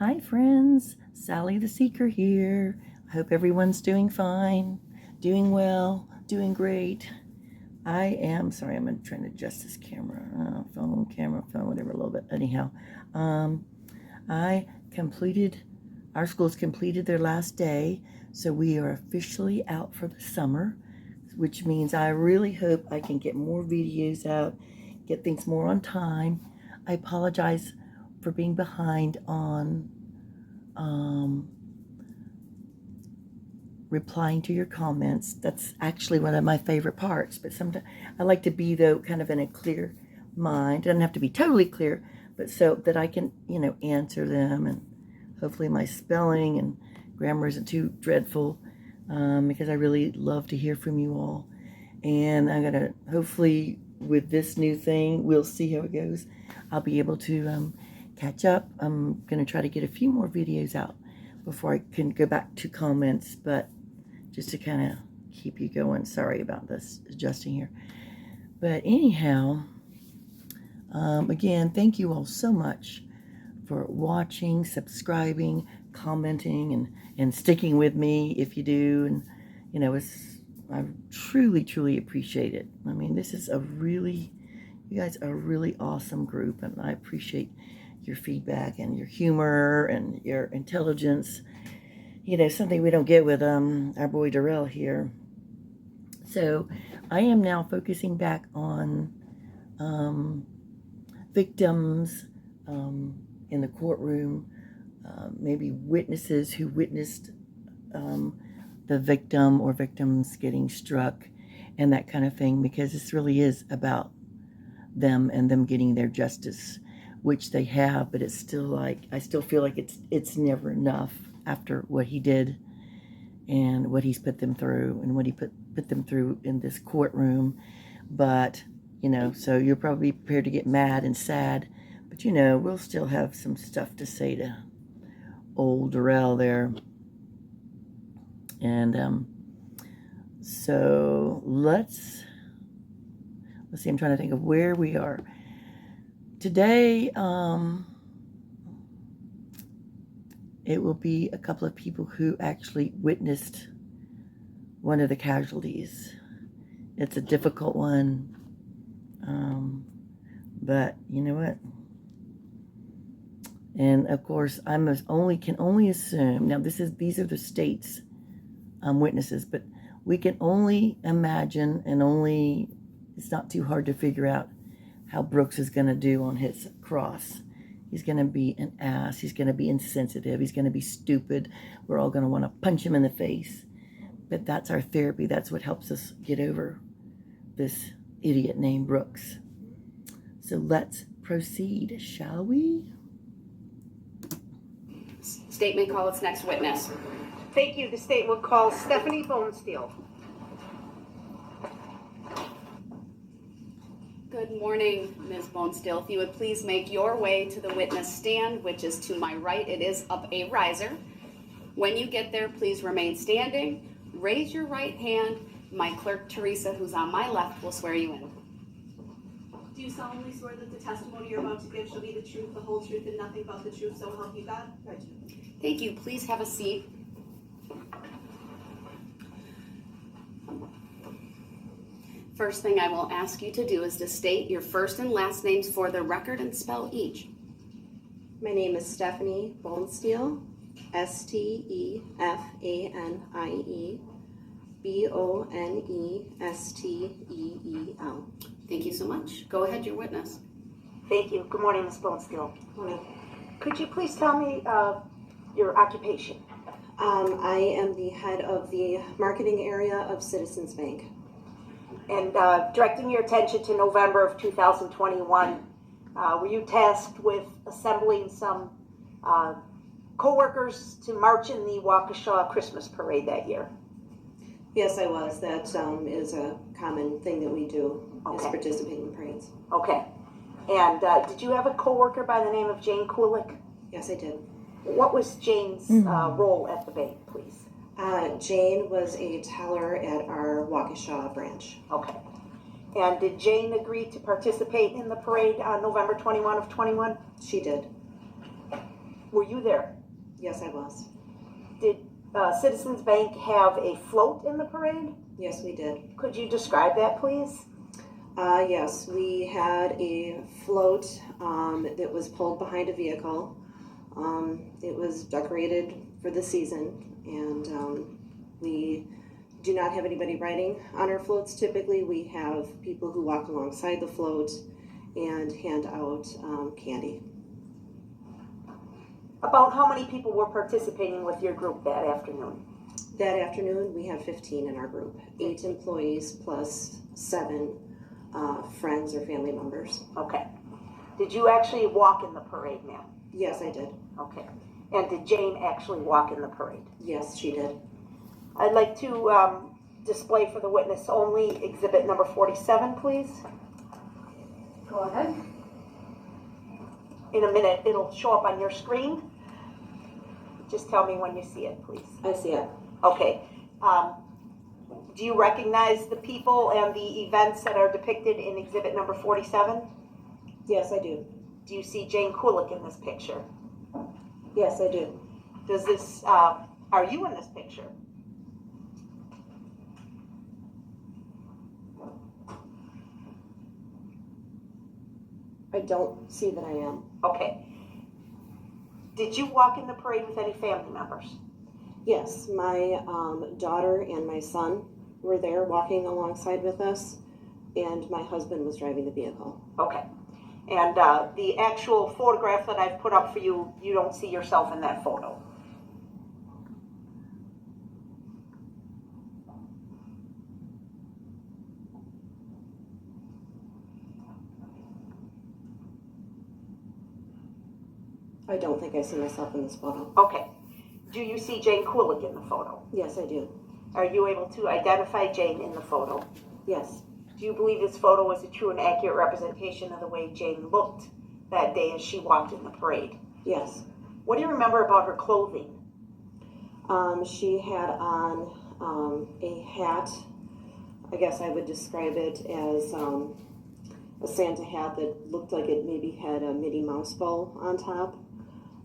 Hi friends, Sally the Seeker here. I hope everyone's doing fine, doing well, doing great. I am, sorry, I'm trying to adjust this camera, phone, whatever, a little bit. Anyhow, our school's completed their last day, so we are officially out for the summer, which means I really hope I can get more videos out, get things more on time. I apologize for being behind on replying to your comments. That's actually one of my favorite parts, but sometimes I like to be, though, kind of in a clear mind. It doesn't have to be totally clear, but so that I can, answer them, and hopefully my spelling and grammar isn't too dreadful, because I really love to hear from you all. And I'm going to, hopefully, with this new thing, we'll see how it goes. I'll be able to catch up. I'm going to try to get a few more videos out before I can go back to comments, but just to kind of keep you going. Sorry about this, adjusting here. But anyhow, again, thank you all so much for watching, subscribing, commenting, and sticking with me if you do. And, I truly, truly appreciate it. I mean, you guys are a really awesome group, and I appreciate your feedback and your humor and your intelligence. Something we don't get with our boy Darrell here. So I am now focusing back on victims in the courtroom, maybe witnesses who witnessed the victim or victims getting struck and that kind of thing, because this really is about them and them getting their justice, which they have, but it's still like, I still feel like it's never enough after what he did and what he's put them through and what he put them through in this courtroom. But, so you're probably prepared to get mad and sad, but we'll still have some stuff to say to old Darrell there. And so let's see, I'm trying to think of where we are today. It will be a couple of people who actually witnessed one of the casualties. It's a difficult one, but you know what? And of course, I can only assume. Now, these are the state's witnesses, but we can only imagine, and it's not too hard to figure out how Brooks is going to do on his cross. He's going to be an ass. He's going to be insensitive. He's going to be stupid. We're all going to want to punch him in the face. But that's our therapy. That's what helps us get over this idiot named Brooks. So let's proceed, shall we? State may call its next witness. Thank you. The state will call Stefanie Bonesteel. Good morning, Ms. Bonesteel. If you would please make your way to the witness stand, which is to my right. It is up a riser. When you get there, please remain standing. Raise your right hand. My clerk, Teresa, who's on my left, will swear you in. Do you solemnly swear that the testimony you're about to give shall be the truth, the whole truth, and nothing but the truth, so help you God? I do. Thank you. Please have a seat. First thing I will ask you to do is to state your first and last names for the record and spell each. My name is Stefanie Bonesteel, Stefanie Bonesteel. Thank you so much. Go ahead, your witness. Thank you. Good morning, Ms. Bonesteel. Morning. Could you please tell me your occupation? I am the head of the marketing area of Citizens Bank. And directing your attention to November of 2021, were you tasked with assembling some co-workers to march in the Waukesha Christmas Parade that year? Yes, I was. That is a common thing that we do, is Okay. participate in parades. Okay. And did you have a co-worker by the name of Jane Kulich? Yes, I did. What was Jane's role at the bank, please? Jane was a teller at our Waukesha branch. Okay. And did Jane agree to participate in the parade on November 21 of 21? She did. Were you there? Yes, I was. Did Citizens Bank have a float in the parade? Yes, we did. Could you describe that, please? Yes, we had a float that was pulled behind a vehicle. It was decorated for the season, and we do not have anybody riding on our floats. Typically, we have people who walk alongside the float and hand out candy. About how many people were participating with your group that afternoon? That afternoon, we had 15 in our group, 8 employees plus 7 friends or family members. Okay. Did you actually walk in the parade, ma'am? Yes, I did. Okay. And did Jane actually walk in the parade? Yes, she did. I'd like to display for the witness only exhibit number 47, please. Go ahead. In a minute, it'll show up on your screen. Just tell me when you see it, please. I see it. Okay. Do you recognize the people and the events that are depicted in exhibit number 47? Yes, I do. Do you see Jane Kulich in this picture? Yes, I do. Does this, are you in this picture? I don't see that I am. Okay. Did you walk in the parade with any family members? Yes, my daughter and my son were there walking alongside with us, and my husband was driving the vehicle. Okay. And the actual photograph that I've put up for you, you don't see yourself in that photo? I don't think I see myself in this photo. Okay. Do you see Jane Kulich in the photo? Yes, I do. Are you able to identify Jane in the photo? Yes. Do you believe this photo is a true and accurate representation of the way Jane looked that day as she walked in the parade? Yes. What do you remember about her clothing? She had on a hat. I guess I would describe it as a Santa hat that looked like it maybe had a Mickey Mouse bow on top.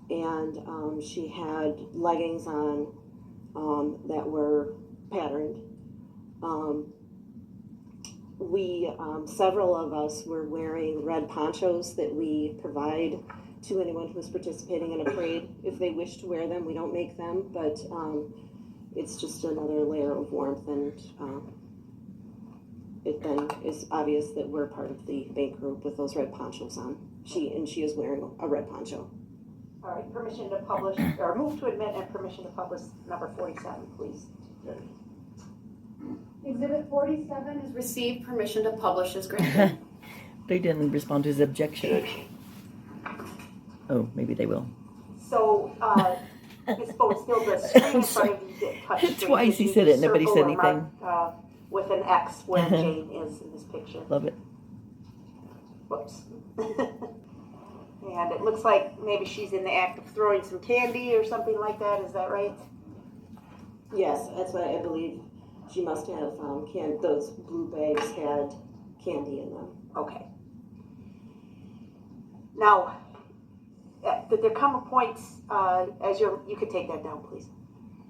And she had leggings on that were patterned. Several of us were wearing red ponchos that we provide to anyone who's participating in a parade. If they wish to wear them, we don't make them, but it's just another layer of warmth, and it then is obvious that we're part of the bank group with those red ponchos on. She is wearing a red poncho. All right, permission to publish, or move to admit and permission to publish number 47, please. Exhibit 47 is received. Permission to publish is granted. They didn't respond to his objection. Oh, maybe they will. So, Ms. Bonesteel, the screen in front of you did touch screen. Twice he Could said you it, nobody circle said or mark, anything. with an X where Jane is in this picture. Love it. Whoops. And it looks like maybe she's in the act of throwing some candy or something like that. Is that right? Yes, that's what I believe. She must have those blue bags had candy in them. Okay. Now, did there come a point, you could take that down, please.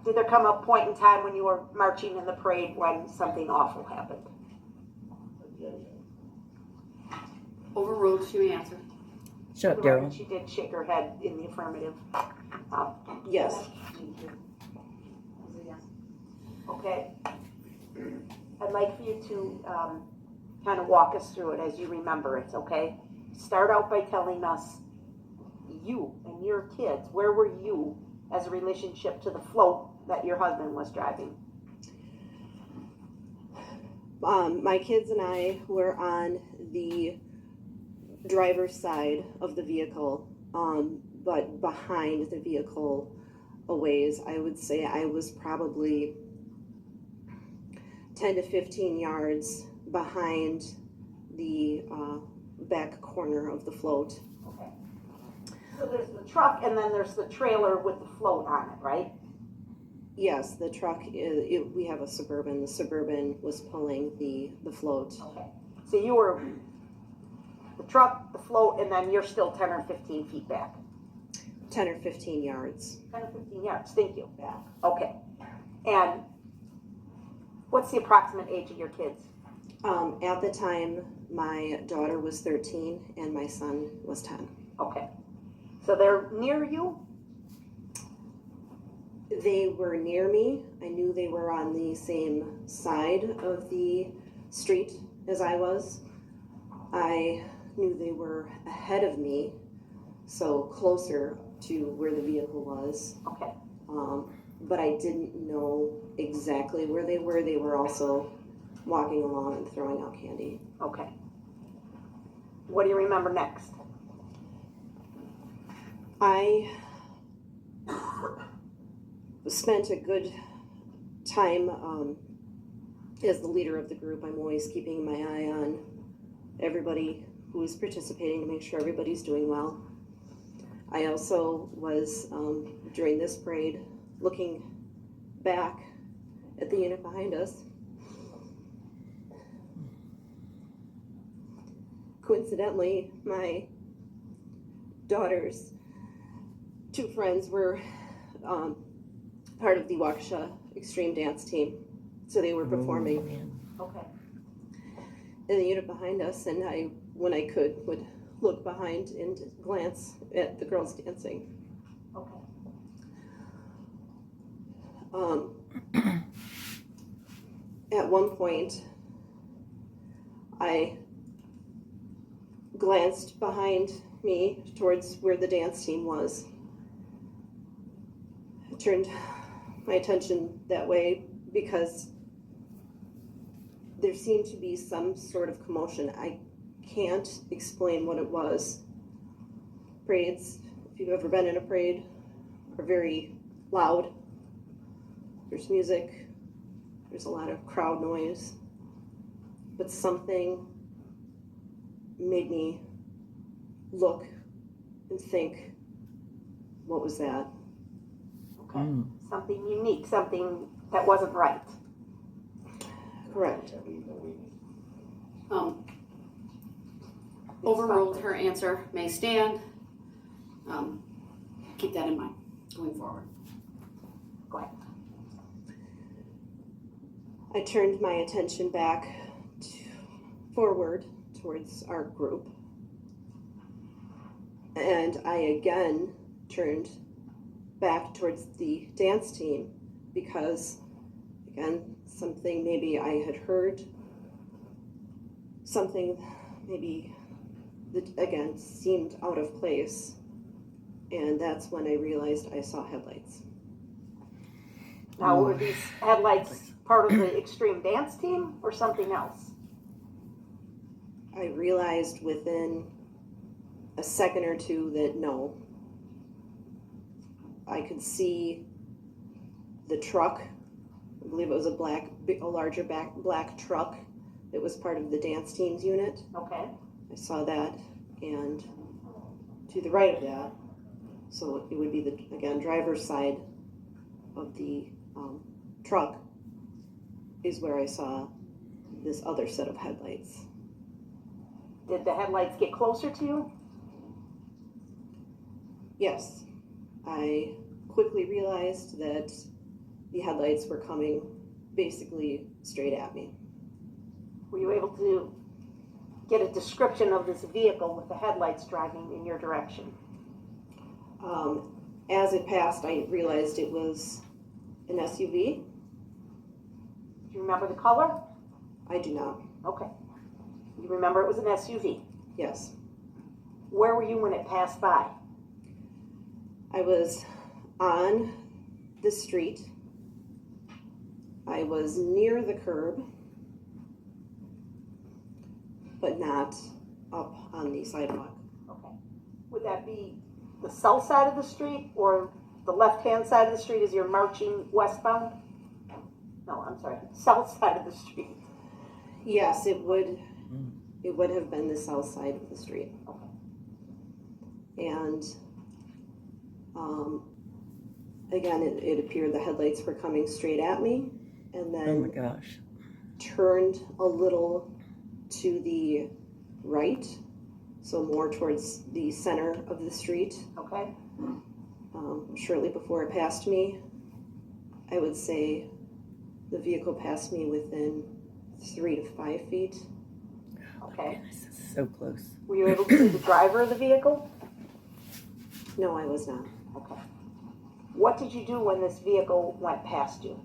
Did there come a point in time when you were marching in the parade when something awful happened? Overruled. She may answer. Shut up, Darrell. She did shake her head in the affirmative. Yes. Okay. I'd like for you to kind of walk us through it as you remember it, okay? Start out by telling us, you and your kids, where were you as a relationship to the float that your husband was driving? My kids and I were on the driver's side of the vehicle, but behind the vehicle a ways. I would say I was probably 10 to 15 yards behind the back corner of the float. Okay. So there's the truck and then there's the trailer with the float on it, right? Yes, the truck, we have a Suburban. The Suburban was pulling the float. Okay. So you were the truck, the float, and then you're still 10 or 15 feet back. 10 or 15 yards 10 or 15 yards, thank you. back. Okay. And what's the approximate age of your kids? At the time, my daughter was 13 and my son was 10. Okay. So they're near you? They were near me. I knew they were on the same side of the street as I was. I knew they were ahead of me, so closer to where the vehicle was. Okay. But I didn't know exactly where they were. They were also walking along and throwing out candy. Okay. What do you remember next? I spent a good time as the leader of the group. I'm always keeping my eye on everybody who is participating to make sure everybody's doing well. I also was, during this parade, looking back at the unit behind us. Coincidentally, my daughter's two friends were part of the Waukesha extreme dance team, so they were performing Okay. in the unit behind us, and I, when I could, would look behind and glance at the girls dancing. Okay. At one point, I glanced behind me towards where the dance team was. I turned my attention that way because there seemed to be some sort of commotion. I can't explain what it was. Parades, if you've ever been in a parade, are very loud. There's music, there's a lot of crowd noise, but something made me look and think, what was that? Okay. Something unique, something that wasn't right. Correct. Overruled, her answer may stand. Keep that in mind going forward. Go ahead. I turned my attention back forward towards our group, and I again turned back towards the dance team because, again, something maybe I had heard, something maybe that again seemed out of place, and that's when I realized I saw headlights. Now, were these headlights part of the extreme dance team or something else? I realized within a second or two that no. I could see the truck. I believe it was a larger black truck that was part of the dance team's unit. Okay. I saw that, and to the right of that, so it would be the, again, driver's side of the truck is where I saw this other set of headlights. Did the headlights get closer to you? Yes, I quickly realized that the headlights were coming basically straight at me. Were you able to get a description of this vehicle with the headlights driving in your direction? As it passed, I realized it was an SUV. Do you remember the color? I do not. Okay. You remember it was an SUV. Yes. Where were you when it passed by? I was on the street. I was near the curb, but not up on the sidewalk. Okay. Would that be the south side of the street or the left-hand side of the street as you're marching westbound? No, I'm sorry, south side of the street. Yes, it would. It would have been the south side of the street. Okay. And again, it appeared the headlights were coming straight at me, and Oh then my gosh. turned a little to the right, so more towards the center of the street, Okay. shortly before it passed me. I would say the vehicle passed me within 3 to 5 feet. Okay. Goodness, it's so close. Were you able to see the driver of the vehicle? No, I was not. Okay. What did you do when this vehicle went past you?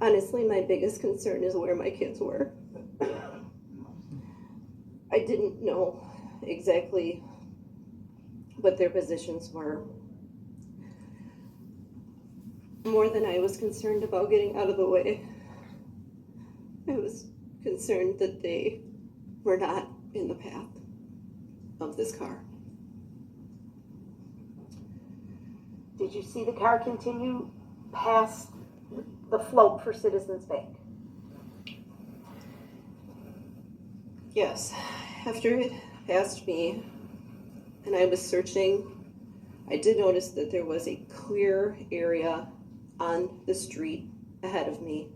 Honestly, my biggest concern is where my kids were. I didn't know exactly what their positions were. More than I was concerned about getting out of the way, I was concerned that they were not in the path of this car. Did you see the car continue past the float for Citizens Bank? Yes, after it passed me and I was searching, I did notice that there was a clear area on the street ahead of me,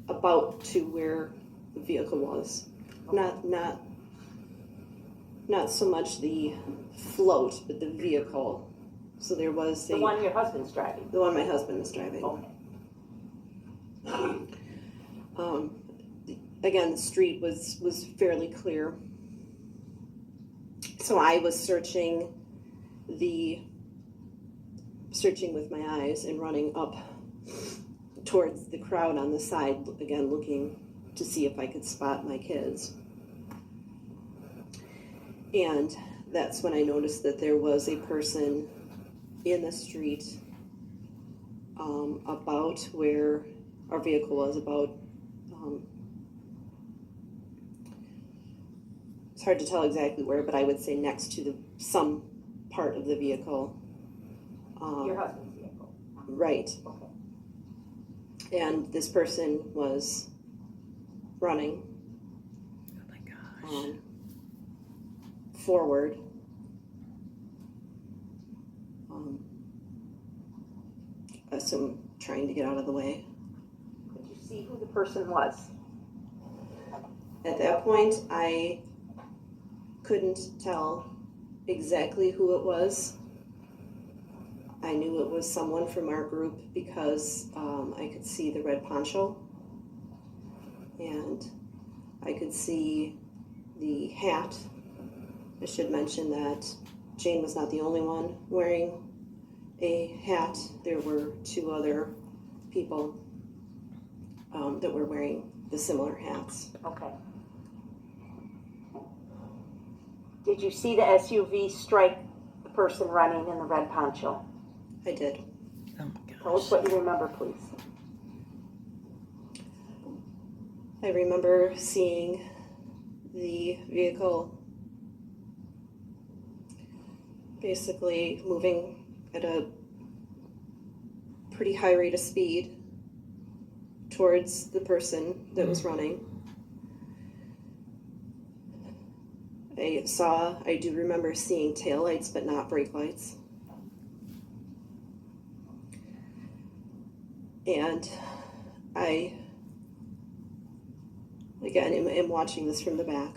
about to where the vehicle was. Not so much the float, but the vehicle. So there was The one your husband's driving? the one my husband was driving. Okay. Again, the street was fairly clear. So I was searching with my eyes and running up towards the crowd on the side, again looking to see if I could spot my kids. And that's when I noticed that there was a person in the street about where our vehicle was, it's hard to tell exactly where, but I would say next to some part of the vehicle. Your husband's vehicle? Right. Okay. And this person was running Oh my gosh. forward. I assume trying to get out of the way. Could you see who the person was? At that point, I couldn't tell exactly who it was. I knew it was someone from our group because I could see the red poncho and I could see the hat. I should mention that Jane was not the only one wearing a hat. There were 2 other people that were wearing the similar hats. Okay. Did you see the SUV strike the person running in the red poncho? I did. Oh my Tell us gosh. what you remember, please. I remember seeing the vehicle basically moving at a pretty high rate of speed towards the person that was running. I do remember seeing taillights, but not brake lights. And I, again, am watching this from the back.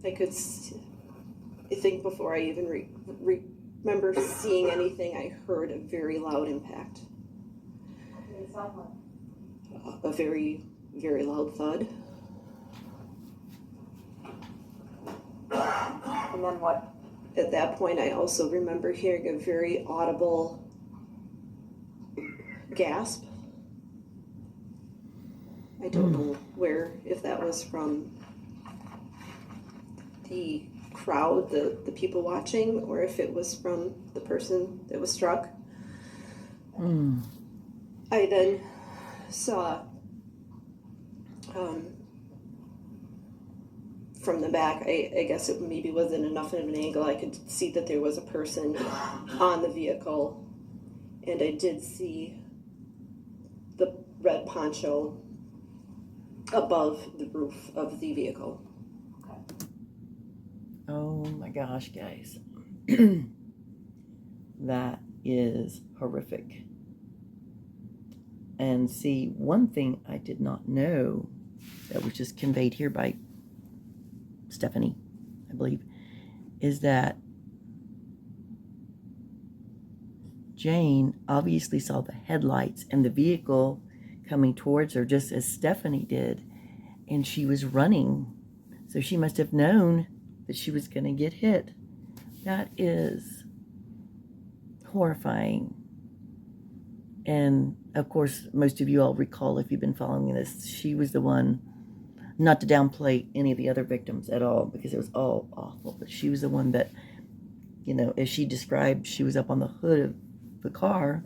I think before I even remember seeing anything, I heard a very loud impact. A very, very loud thud. And then what? At that point, I also remember hearing a very audible gasp. I don't know if that was from the crowd, the people watching, or if it was from the person that was struck. I then saw from the back, I guess it maybe wasn't enough of an angle, I could see that there was a person on the vehicle, and I did see the red poncho above the roof of the vehicle. Oh my gosh, guys. That is horrific. And see, one thing I did not know that was just conveyed here by Stefanie, I believe, is that Jane obviously saw the headlights and the vehicle coming towards her just as Stefanie did, and she was running. So she must have known that she was going to get hit. That is horrifying. And of course, most of you all recall, if you've been following this, she was the one, not to downplay any of the other victims at all, because it was all awful, but she was the one that, you know, as she described, she was up on the hood of the car.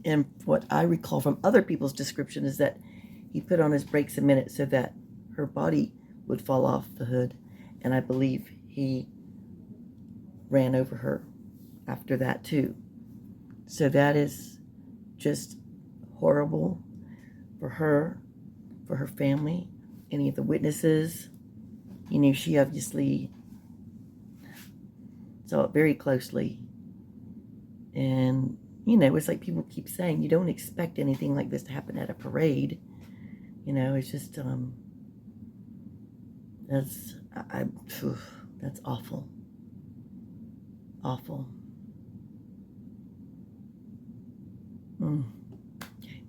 And what I recall from other people's description is that he put on his brakes a minute so that her body would fall off the hood. And I believe he ran over her after that too. So that is just horrible for her family, any of the witnesses. You know, she obviously saw it very closely. And, you know, it's like people keep saying, you don't expect anything like this to happen at a parade. You know, it's just, that's awful. Awful. Okay.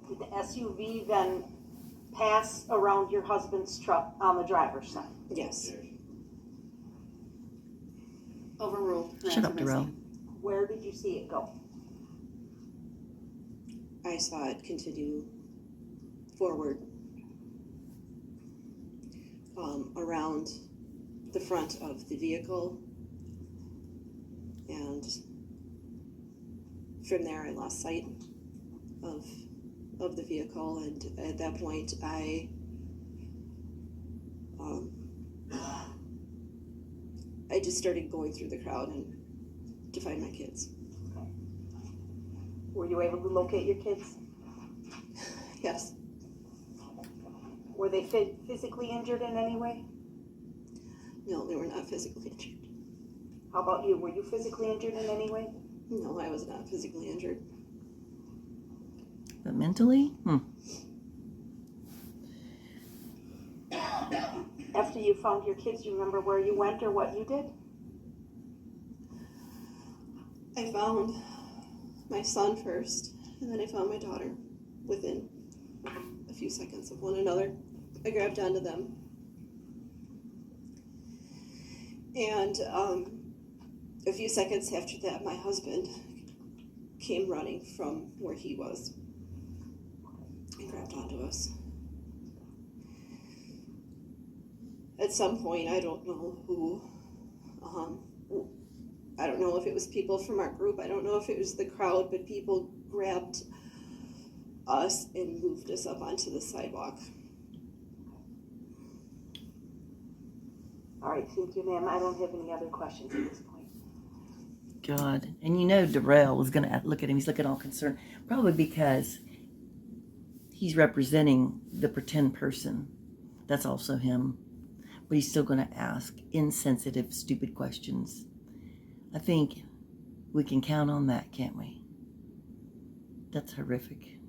Did the SUV then pass around your husband's truck on the driver's side? Yes. Overruled. Her Shut up, answer, Darrell. Misty. Where did you see it go? I saw it continue forward around the front of the vehicle, and from there I lost sight of the vehicle, and at that point I just started going through the crowd and to find my kids. Were you able to locate your kids? Yes. Were they physically injured in any way? No, they were not physically injured. How about you? Were you physically injured in any way? No, I was not physically injured. But mentally? After you found your kids, do you remember where you went or what you did? I found my son first, and then I found my daughter within a few seconds of one another. I grabbed onto them. And a few seconds after that, my husband came running from where he was and grabbed onto us. At some point, I don't know who, I don't know if it was people from our group, I don't know if it was the crowd, but people grabbed us and moved us up onto the sidewalk. All right, thank you, ma'am. I don't have any other questions at this point. God. And you know Darrell was going to look at him. He's looking all concerned. Probably because he's representing the pretend person. That's also him. But he's still going to ask insensitive, stupid questions. I think we can count on that, can't we? That's horrific.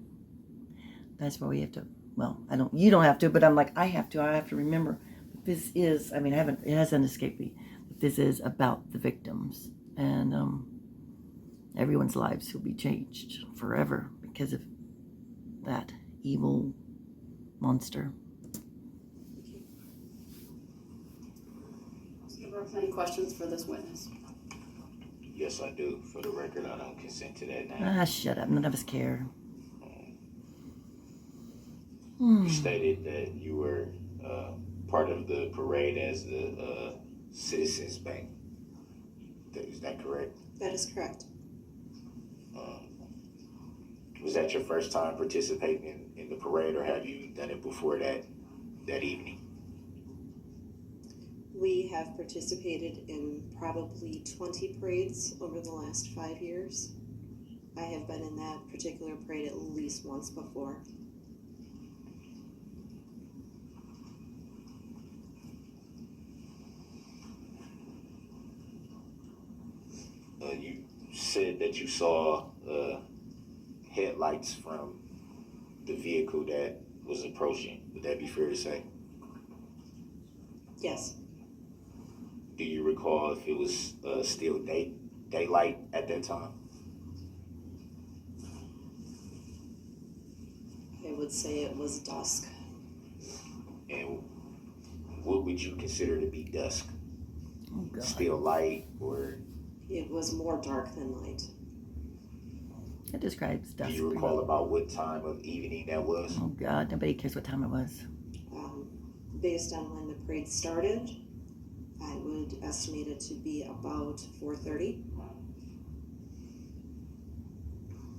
That's why we have to, well, you don't have to, but I'm like, I have to remember that this is, it hasn't escaped me, but this is about the victims. And everyone's lives will be changed forever because of that evil monster. Any questions for this witness? Yes, I do. For the record, I don't consent to that now. Shut up. None of us care. You stated that you were part of the parade as the Citizens Bank. Is that correct? That is correct. Was that your first time participating in the parade, or have you done it before that evening? We have participated in probably 20 parades over the last 5 years. I have been in that particular parade at least once before. You said that you saw headlights from the vehicle that was approaching. Would that be fair to say? Yes. Do you recall if it was still daylight at that time? I would say it was dusk. And what would you consider to be dusk? Oh, God. Still light, or It was more dark than light. It describes do dusk. you recall about what time of evening that was? Oh, God. Nobody cares what time it was. Based on when the parade started, I would estimate it to be about 4:30.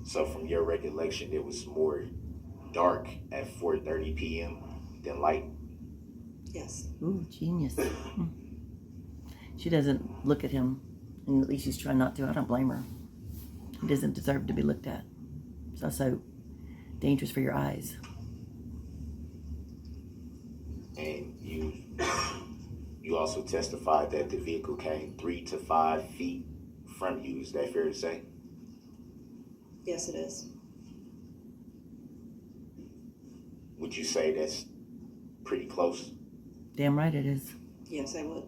So from your recollection, it was more dark at 4:30 p.m. than light? Yes. Ooh, genius. She doesn't look at him, and at least she's trying not to. I don't blame her. He doesn't deserve to be looked at. It's also dangerous for your eyes. And you also testified that the vehicle came 3 to 5 feet from you. Is that fair to say? Yes, it is. Would you say that's pretty close? Damn right it is. Yes, I would.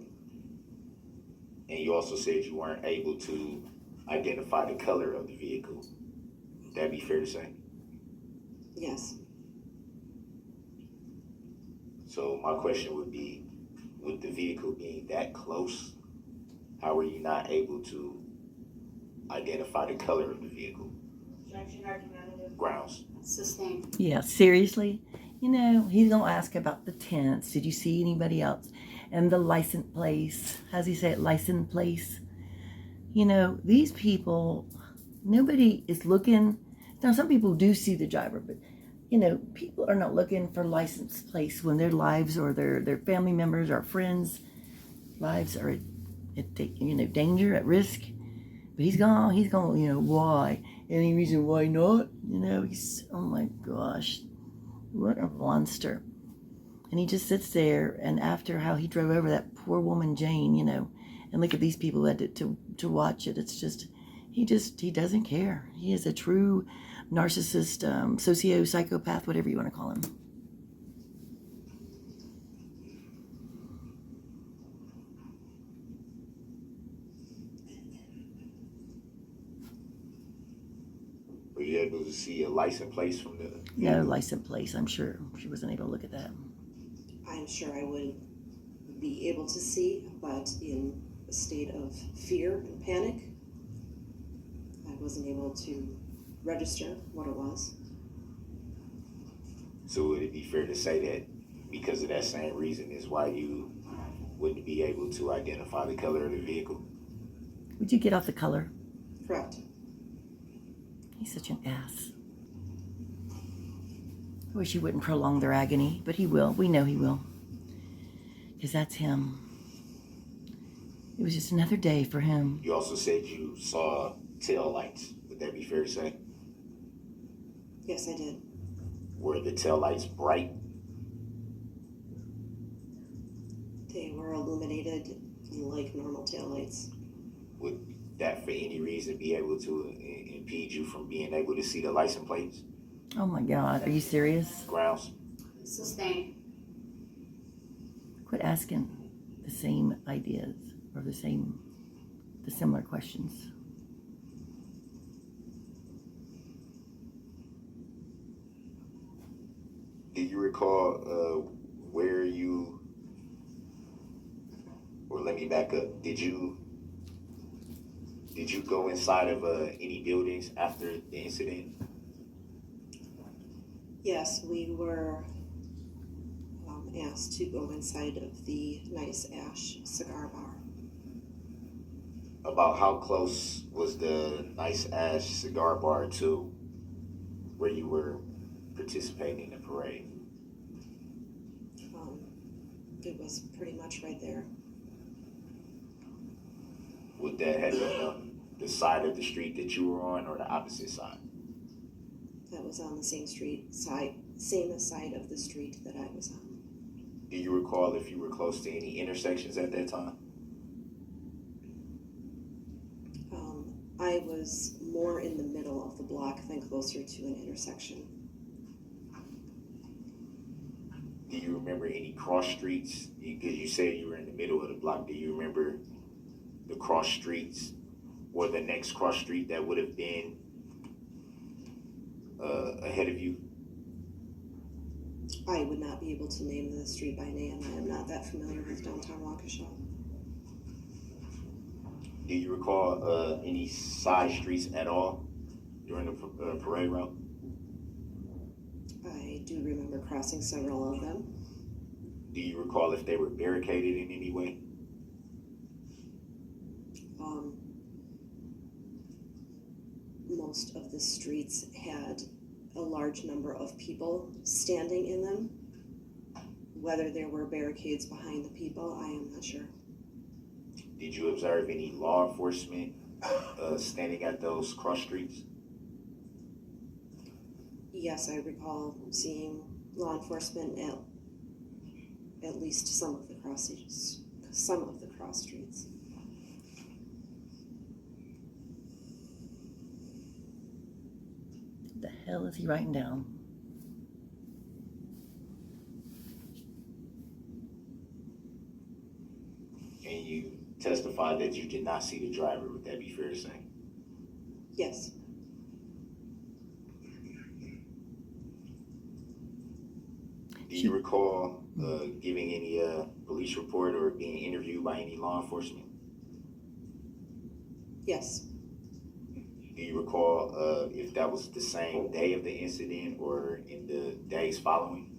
And you also said you weren't able to identify the color of the vehicle. Would that be fair to say? Yes. So my question would be, with the vehicle being that close, how were you not able to identify the color of the vehicle? Grounds. Sustained. Yeah, seriously? You know, he's going to ask about the tents. Did you see anybody else? And the license plate. How's he say it? License plate. You know, these people, nobody is looking. Now, some people do see the driver, but, you know, people are not looking for license plates when their lives or their family members or friends' lives are at danger, at risk. But he's gone, you know, why? Any reason why not? You know, oh my gosh, what a monster. And he just sits there, and after how he drove over that poor woman, Jane, you know, and look at these people who had to watch it. It's just, he doesn't care. He is a true narcissist, psychopath, whatever you want to call him. Were you able to see a license plate from the No license plate, I'm sure. She wasn't able to look at that. I'm sure I would be able to see, but in a state of fear and panic, I wasn't able to register what it was. So would it be fair to say that because of that same reason is why you wouldn't be able to identify the color of the vehicle? Would you get off the color? Correct. He's such an ass. I wish he wouldn't prolong their agony, but he will. We know he will. Because that's him. It was just another day for him. You also said you saw tail lights. Would that be fair to say? Yes, I did. Were the tail lights bright? They were illuminated like normal taillights. Would that for any reason be able to impede you from being able to see the license plates? Oh my God, are you serious? Grounds? Sustained. Quit asking the same ideas or the similar questions. Do you recall where you, or let me back up, did you go inside of any buildings after the incident? Yes, we were asked to go inside of the Nice Ash cigar bar. About how close was the Nice Ash cigar bar to where you were participating in the parade? It was pretty much right there. Would that have been on the side of the street that you were on or the opposite side? That was on the same same side of the street that I was on. Do you recall if you were close to any intersections at that time? I was more in the middle of the block than closer to an intersection. Do you remember any cross streets? Because you said you were in the middle of the block. Do you remember the cross streets or the next cross street that would have been ahead of you? I would not be able to name the street by name. I am not that familiar with downtown Waukesha. Do you recall any side streets at all during the parade route? I do remember crossing several of them. Do you recall if they were barricaded in any way? Most of the streets had a large number of people standing in them. Whether there were barricades behind the people, I am not sure. Did you observe any law enforcement standing at those cross streets? Yes, I recall seeing law enforcement at least some of the cross streets. What the hell is he writing down? And you testified that you did not see the driver. Would that be fair to say? Yes. Do you recall giving any police report or being interviewed by any law enforcement? Yes. Do you recall if that was the same day of the incident or in the days following?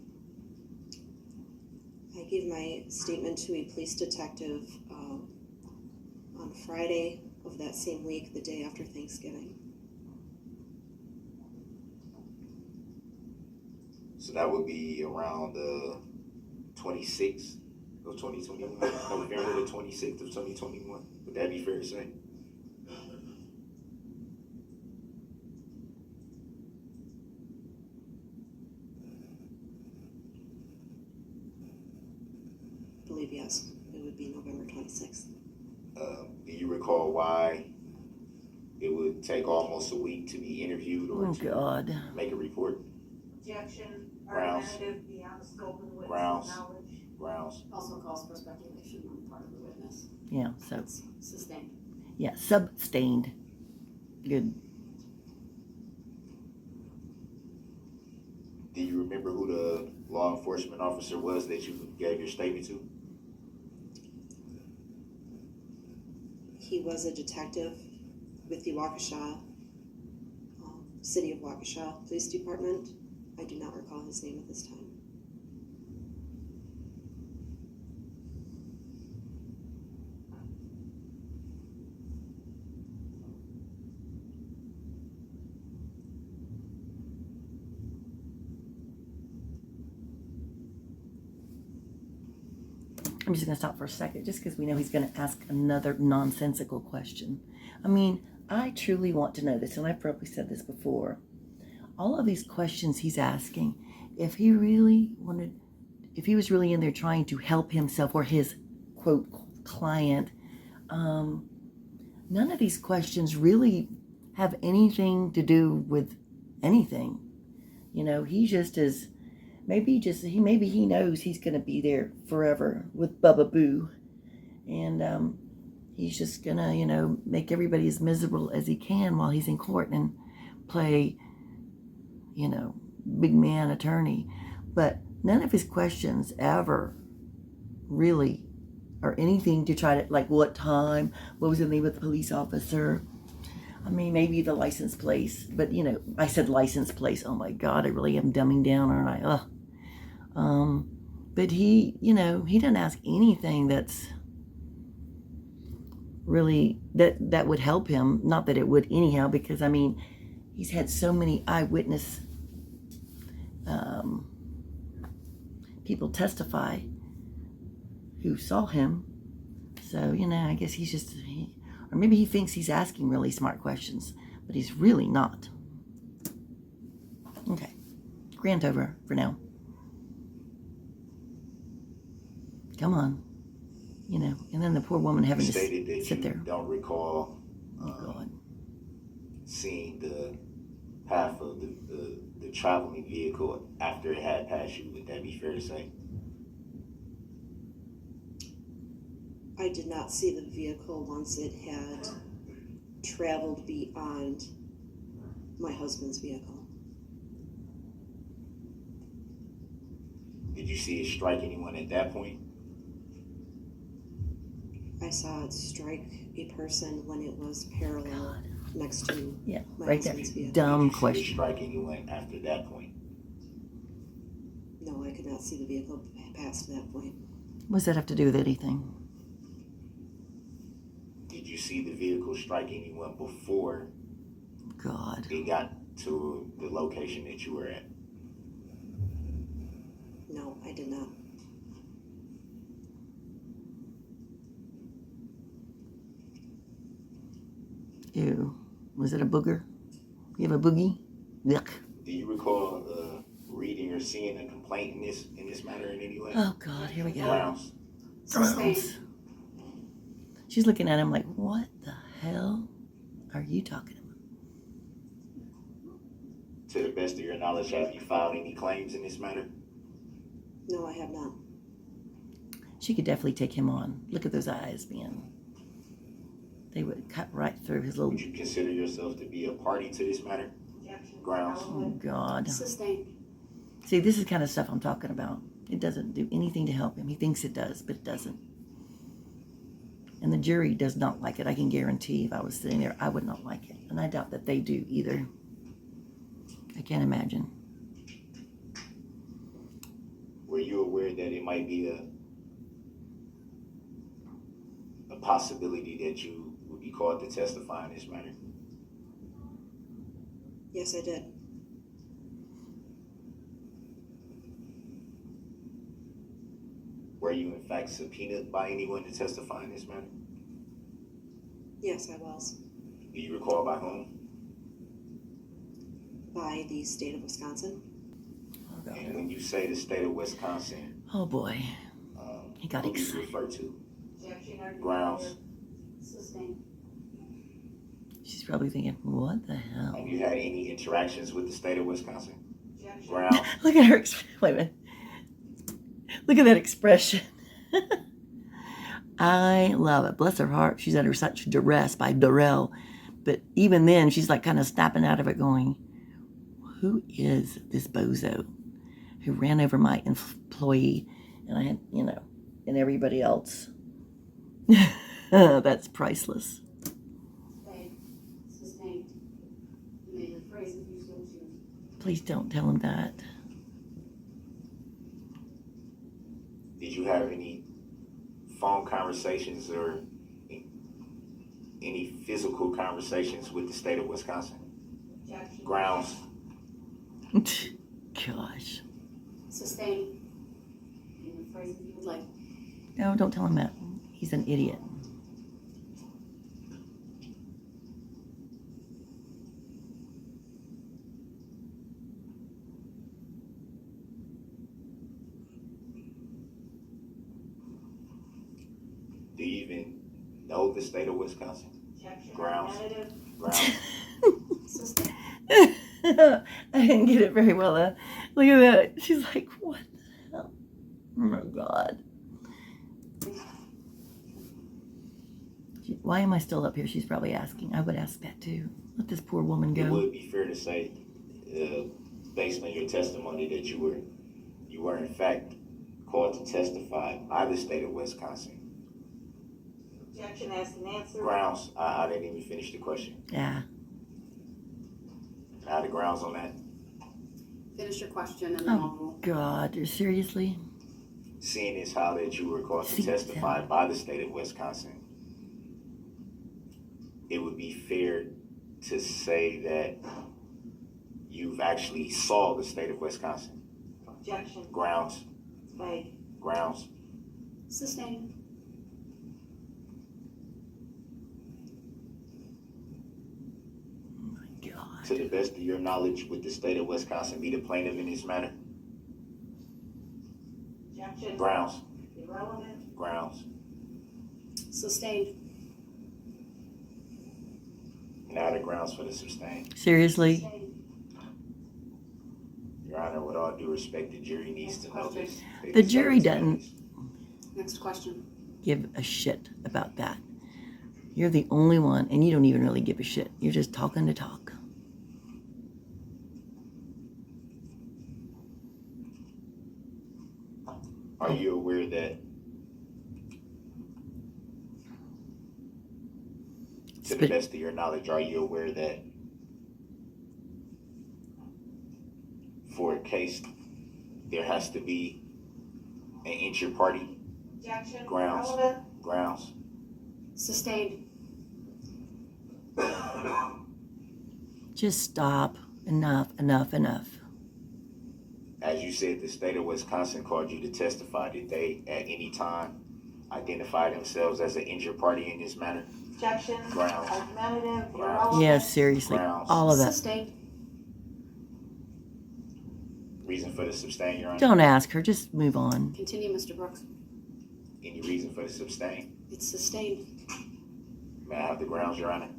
I gave my statement to a police detective on Friday of that same week, the day after Thanksgiving. So that would be around the 26th of 2021, November the 26th of 2021. Would that be fair to say? I believe yes, it would be November 26th. Do you recall why it would take almost a week to be interviewed or Oh, to God. make a report? Objection, Grounds. argumentative beyond the scope of the Grounds. witness's knowledge. Grounds. Also calls for speculation on the part of the witness. Yeah, so, That's sustained. yeah, substained. Good. Do you remember who the law enforcement officer was that you gave your statement to? He was a detective with the Waukesha, City of Waukesha Police Department. I do not recall his name at this time. I'm just going to stop for a second just because we know he's going to ask another nonsensical question. I mean, I truly want to know this, and I've probably said this before. All of these questions he's asking, if he was really in there trying to help himself or his, quote, client, none of these questions really have anything to do with anything. You know, he just is... Maybe he knows he's going to be there forever with Bubba Boo. And he's just going to, make everybody as miserable as he can while he's in court and play, big man attorney. But none of his questions ever really are anything to try to, like, what time, what was the name of the police officer. I mean, maybe the license plate. But, I said license plate. Oh, my God, I really am dumbing down, aren't I? Ugh. But he doesn't ask anything that's really, that would help him. Not that it would anyhow, because, I mean, he's had so many eyewitness people testify who saw him. So, I guess he's just, or maybe he thinks he's asking really smart questions, but he's really not. Okay, grant over for now. Come on, and then the poor woman having You to stated that sit you there. don't recall Oh, God. seeing the path of the traveling vehicle after it had passed you. Would that be fair to say? I did not see the vehicle once it had traveled beyond my husband's vehicle. Did you see it strike anyone at that point? I saw it strike a person when it was parallel next to Yeah, my right there. husband's vehicle. Dumb Did you see it question. strike anyone after that point? No, I could not see the vehicle past that point. What does that have to do with anything? Did you see the vehicle strike anyone before God. it got to the location that you were at? No, I did not. Ew. Was it a booger? You have a boogie? Yuck. Do you recall reading or seeing a complaint in this matter in any way? Oh God, here we go. Grounds. Gross. She's looking at him like, what the hell are you talking about? To the best of your knowledge, have you filed any claims in this matter? No, I have not. She could definitely take him on. Look at those eyes, man. They would cut right through his little... Would you consider yourself to be a party to this matter? Grounds. Oh, God. Sustained. See, this is the kind of stuff I'm talking about. It doesn't do anything to help him. He thinks it does, but it doesn't. And the jury does not like it. I can guarantee if I was sitting there, I would not like it. And I doubt that they do either. I can't imagine. Were you aware that it might be a possibility that you would be called to testify in this matter? Yes, I did. Were you in fact subpoenaed by anyone to testify in this matter? Yes, I was. Do you recall by whom? By the state of Wisconsin. Oh, God. And when you say the state of Wisconsin, Oh, boy. He got who do you excited. refer to? Objection, Grounds. Sustained. She's probably thinking, what the hell? Have you had any interactions with the state of Wisconsin? objection, Grounds. Look at her. Wait a minute. Look at that expression. I love it. Bless her heart. She's under such duress by Darrell. But even then, she's like kind of snapping out of it going, who is this bozo who ran over my employee? And I had, and everybody else. That's priceless. Sustained. You may rephrase if you so choose. Please don't tell him that. Did you have any phone conversations or any physical conversations with the state of Wisconsin? objection, Grounds. Gosh. Sustained. You may rephrase if you would like. No, don't tell him that. He's an idiot. Do you even know the state of Wisconsin? objection, Grounds. negative, Grounds. Sustained. I didn't get it very well. Look at that. She's like, what the hell? Oh my God. Why am I still up here? She's probably asking. I would ask that too. Let this poor woman It go. would be fair to say, based on your testimony, that you were in fact called to testify by the state of Wisconsin. objection, asked and answered, Grounds. I didn't even finish the question. Yeah. Now the grounds on that. Finish your question and then I'll rule. God, seriously? Seeing as how that you were called to See, testify by the state of Wisconsin, it would be fair to say that you've actually saw the state of Wisconsin. objection, Grounds. vague, Grounds. Sustained. Oh my God. To the best of your knowledge, would the state of Wisconsin be the plaintiff in this matter? objection, Grounds. irrelevant, Grounds. Sustained. Now the grounds for the sustain. Seriously? Your Honor, with all due respect, the jury needs to know this. They The deserve jury to know doesn't this. Next question. give a shit about that. You're the only one, and you don't even really give a shit. You're just talking to talk. Are you aware that, to the best of your knowledge, are you aware that for a case, there has to be an injured party? Objection. Grounds. Relevant. Grounds. Sustained. Just stop. Enough, enough, enough. As you said, the state of Wisconsin called you to testify. Did they at any time identify themselves as an injured party in this matter? Objection. Grounds. Argumentative. Grounds. Irrelevant. Yes, seriously. Grounds. All of that. Sustained. Reason for the sustain, Your Honor? Don't ask her. Just move on. Continue, Mr. Brooks. Any reason for the sustain? It's sustained. May I have the grounds, Your Honor?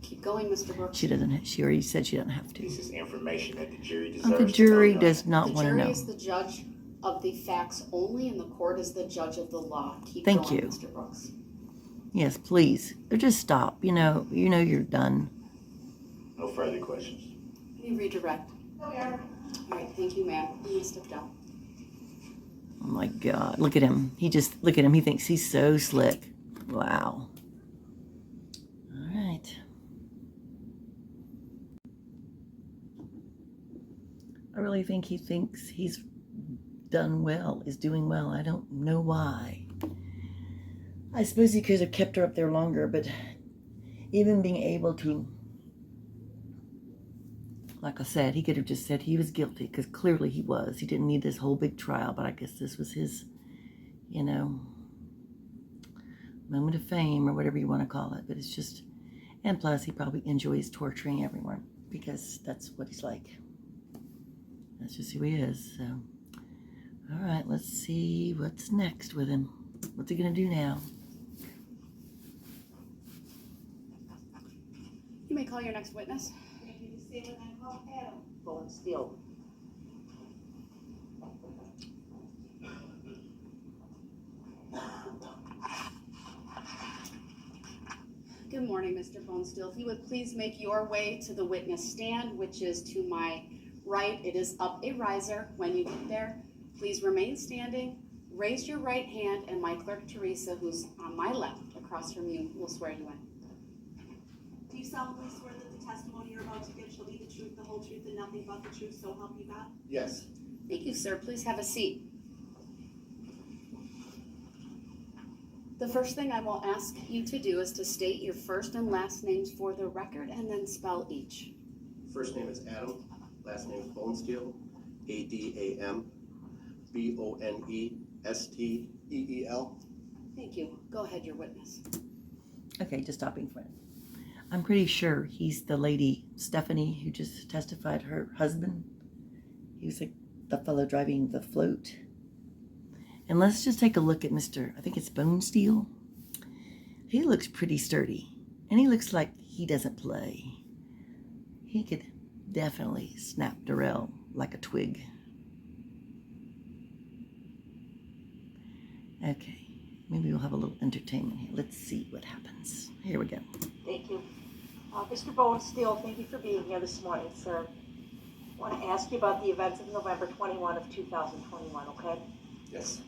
Keep going, Mr. Brooks. She doesn't. She already said she doesn't have to. This is information that the jury deserves. The to know, jury Your Honor. does not The want to jury know. is the judge of the facts only, and the court is the judge of the law. Keep Thank going, you. Mr. Brooks. Yes, please. Or just stop. You know you're done. No further questions. Can you redirect? No, Your Honor. All right, thank you, ma'am. You may step down. Oh my God. Look at him. Look at him. He thinks he's so slick. Wow. All right. I really think he thinks he's done well, is doing well. I don't know why. I suppose he could have kept her up there longer, but even being able to, like I said, he could have just said he was guilty, because clearly he was. He didn't need this whole big trial, but I guess this was his, moment of fame or whatever you want to call it. But it's just, and plus he probably enjoys torturing everyone because that's what he's like. That's just who he is. So, all right, let's see what's next with him. What's he going to do now? You may call your next witness. Thank you. Say what I call Adam. Bonesteel. Good morning, Mr. Bonesteel. If you would please make your way to the witness stand, which is to my right. It is up a riser. When you get there, please remain standing. Raise your right hand, and my clerk, Teresa, who's on my left across from you, will swear you in. Do you solemnly swear that the testimony you're about to give shall be the truth, the whole truth, and nothing but the truth, so help you God? Yes. Thank you, sir. Please have a seat. The first thing I will ask you to do is to state your first and last names for the record and then spell each. First name is Adam. Last name is Bonesteel. Adam Bonesteel. Thank you. Go ahead, your witness. Okay, just stopping for it. I'm pretty sure he's the lady, Stefanie, who just testified, her husband. He was the fellow driving the float. And let's just take a look at Mr. I think it's Bonesteel. He looks pretty sturdy. And he looks like he doesn't play. He could definitely snap Darrell like a twig. Okay, maybe we'll have a little entertainment here. Let's see what happens. Here we go. Thank you. Mr. Bonesteel, thank you for being here this morning, sir. I want to ask you about the events of November 21 of 2021, okay? Yes.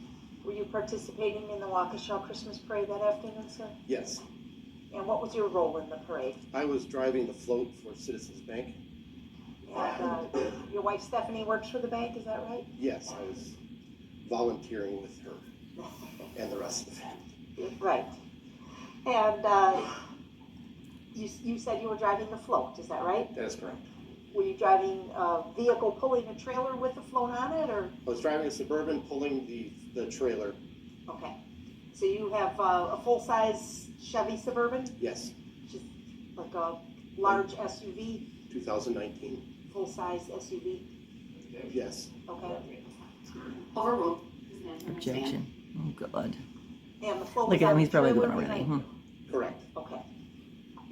Were you participating in the Waukesha Christmas Parade that afternoon, sir? Yes. And what was your role in the parade? I was driving the float for Citizens Bank. And your wife Stefanie works for the bank, is that right? Yes, I was volunteering with her and the rest of the family. Right. And you said you were driving the float, is that right? That is correct. Were you driving a vehicle pulling a trailer with the float on it, or? I was driving a Suburban pulling the trailer. Okay. So you have a full-size Chevy Suburban, Yes. which is like a large SUV, 2019. full-size SUV? Yes. Okay. Overruled. Objection. Oh, God. And the float Look was at on him. the He's probably trailer doing it already. behind you? Correct. Okay.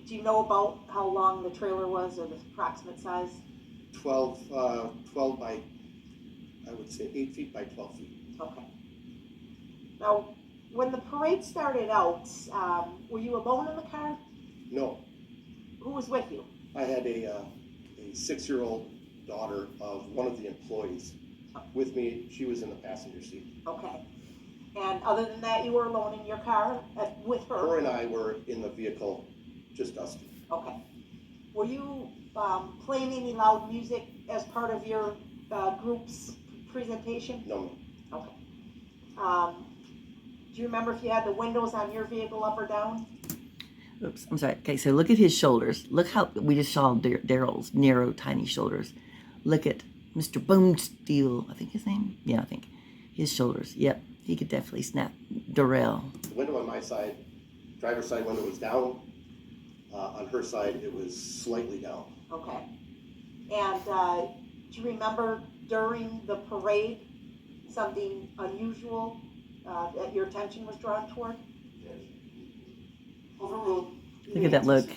Do you know about how long the trailer was or the approximate size? 12 by, I would say 8 feet by 12 feet. Okay. Now, when the parade started out, were you alone in the car? No, Who was with you? I had a 6-year-old daughter of one of the employees with me. She was in the passenger seat. Okay. And other than that, you were alone in your car with her? Her and I were in the vehicle, just us two. Okay. Were you playing any loud music as part of your group's presentation? No, Okay. Do you remember if you had the windows on your vehicle up or down? Oops, I'm sorry. Okay, so look at his shoulders. Look how we just saw Darrell's narrow, tiny shoulders. Look at Mr. Bonesteel, I think his name? Yeah, I think. His shoulders. Yep, he could definitely snap. Darrell. the window on my side, driver's side window was down. On her side, it was slightly down. Okay. And do you remember during the parade something unusual that your attention was drawn toward? Overruled. Look at that look.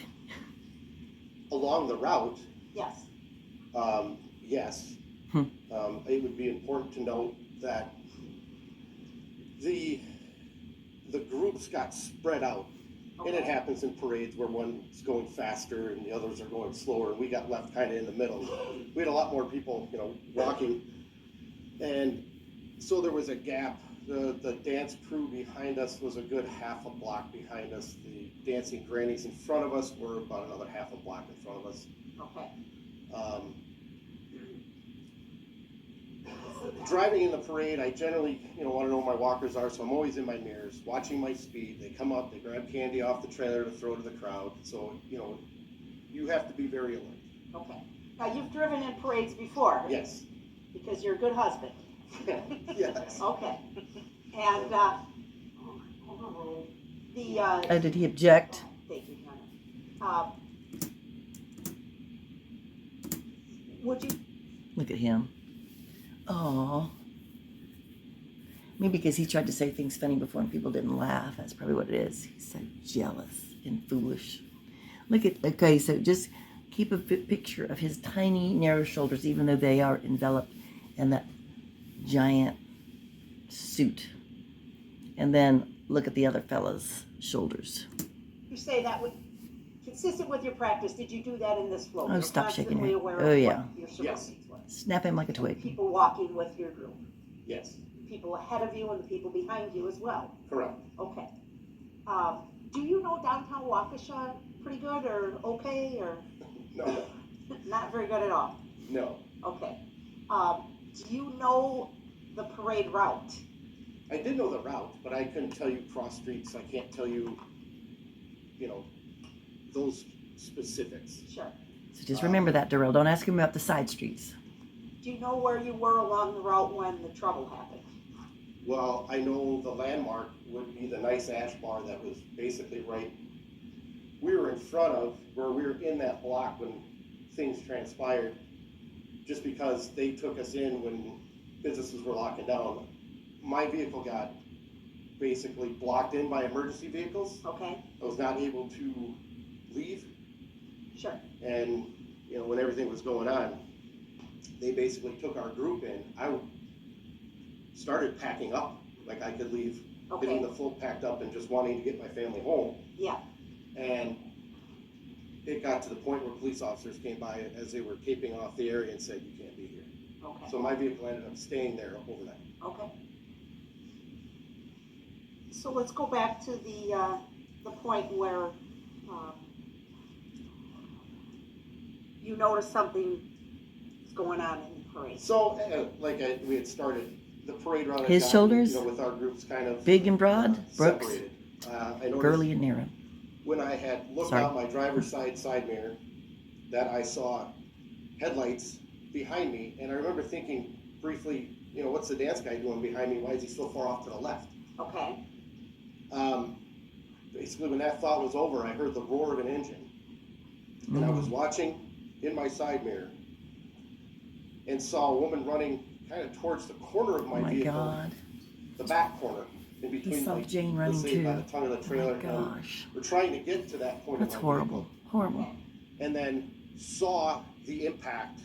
Along the route, Yes. yes. Hmm. It would be important to note that the groups got spread out. Okay. And it happens in parades where one's going faster and the others are going slower, and we got left kind of in the middle. We had a lot more people, walking. And so there was a gap. The dance crew behind us was a good half a block behind us. The dancing grannies in front of us were about another half a block in front of us. Okay. Driving in the parade, I generally, want to know where my walkers are, so I'm always in my mirrors, watching my speed. They come up, they grab candy off the trailer to throw to the crowd. So, you have to be very alert. Okay. Now, you've driven in parades before. Yes. Because you're a good husband. Yes. Okay. And Oh, did he object? thank you, Hannah. Would you? Look at him. Oh. Maybe because he tried to say things funny before and people didn't laugh. That's probably what it is. He's so jealous and foolish. Okay, so just keep a picture of his tiny, narrow shoulders, even though they are enveloped in that giant suit. And then look at the other fella's shoulders. You say that would consistent with your practice. Did you do that in this flow? Oh, You're stop shaking constantly her. aware Oh, of yeah. what your Yes. surroundings were. Snap him like a twig. People walking with your group, Yes. people ahead of you and the people behind you as well. Correct. Okay. Do you know downtown Waukesha pretty good or okay or No. not very good at all? No. Okay. Do you know the parade route? I did know the route, but I couldn't tell you cross streets. I can't tell you, those specifics. Sure. So just remember that, Darrell. Don't ask him about the side streets. Do you know where you were along the route when the trouble happened? Well, I know the landmark would be the nice ash bar that was basically right. We were in front of where we were in that block when things transpired, just because they took us in when businesses were locking down. My vehicle got basically blocked in by emergency vehicles. Okay. I was not able to leave, Sure. and when everything was going on, they basically took our group in. I started packing up, like I could leave, getting Okay. the full packed up and just wanting to get my family home. Yeah. And it got to the point where police officers came by as they were caping off the area and said, "You can't be here." Okay. So my vehicle ended up staying there overnight. Okay. So let's go back to the point where you noticed something is going on in the parade. So, we had started the parade route. had His gotten, shoulders? with our groups kind of Big and broad? Brooks? separated. I noticed Girly and narrow. when I had looked Sorry. out my driver's side mirror that I saw headlights behind me, and I remember thinking briefly, what's the dance guy doing behind me? Why is he so far off to the left? Okay. Basically, when that thought was over, I heard the roar of an engine, and I was watching in my side mirror and saw a woman running kind of towards the corner of Oh my my vehicle, God. the back corner, in He between, saw Jane running let's say, by too. the tongue of the Oh trailer. my gosh. We're trying to get to that point. That's of my horrible. vehicle. Horrible. and then saw the impact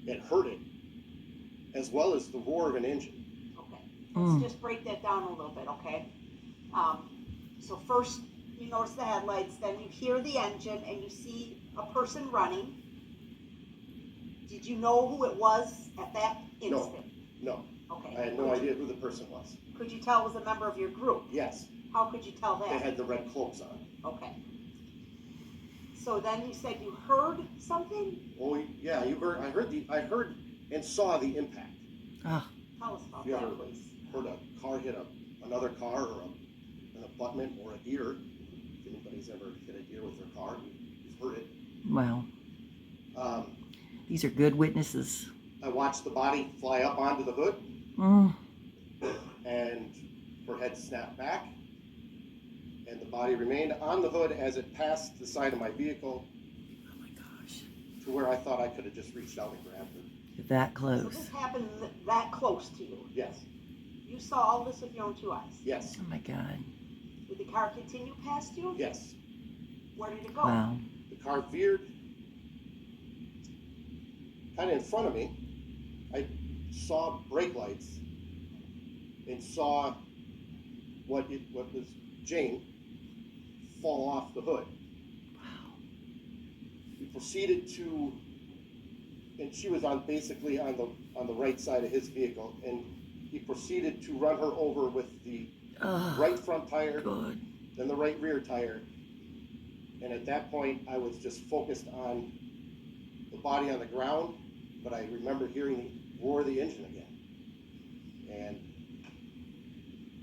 and heard it, as well as the roar of an engine. Okay, let's just break that down a little bit, okay? So first, you notice the headlights, then you hear the engine, and you see a person running. Did you know who it was at that instant? No, Okay. I had no idea who the person was. Could you tell it was a member of your group? Yes, How could you tell that? they had the red cloaks on. Okay. So then you said you heard something? Oh, yeah, I heard and saw the impact. Oh, Tell us about Yeah, that, please. heard a car hit another car, or an abutment, or a deer. If anybody's ever hit a deer with their car, you've heard it. wow. Um, These are good witnesses. I watched the body fly up onto the hood, Mm. and her head snapped back, and the body remained on the hood as it passed the side of my vehicle Oh my gosh. to where I thought I could have just reached out and grabbed her. That So close. this happened that close to you. Yes, You saw all this with your own two eyes. yes, Oh my God. Did the car continue past you? yes. Where did it go? Wow. The car veered kind of in front of me. I saw brake lights and saw what was Jane fall off the hood. Wow. We proceeded to, and she was basically on the right side of his vehicle, and he proceeded to run her over with the Oh, right front tire, good. then the right rear tire. And at that point, I was just focused on the body on the ground, but I remember hearing the roar of the engine again. And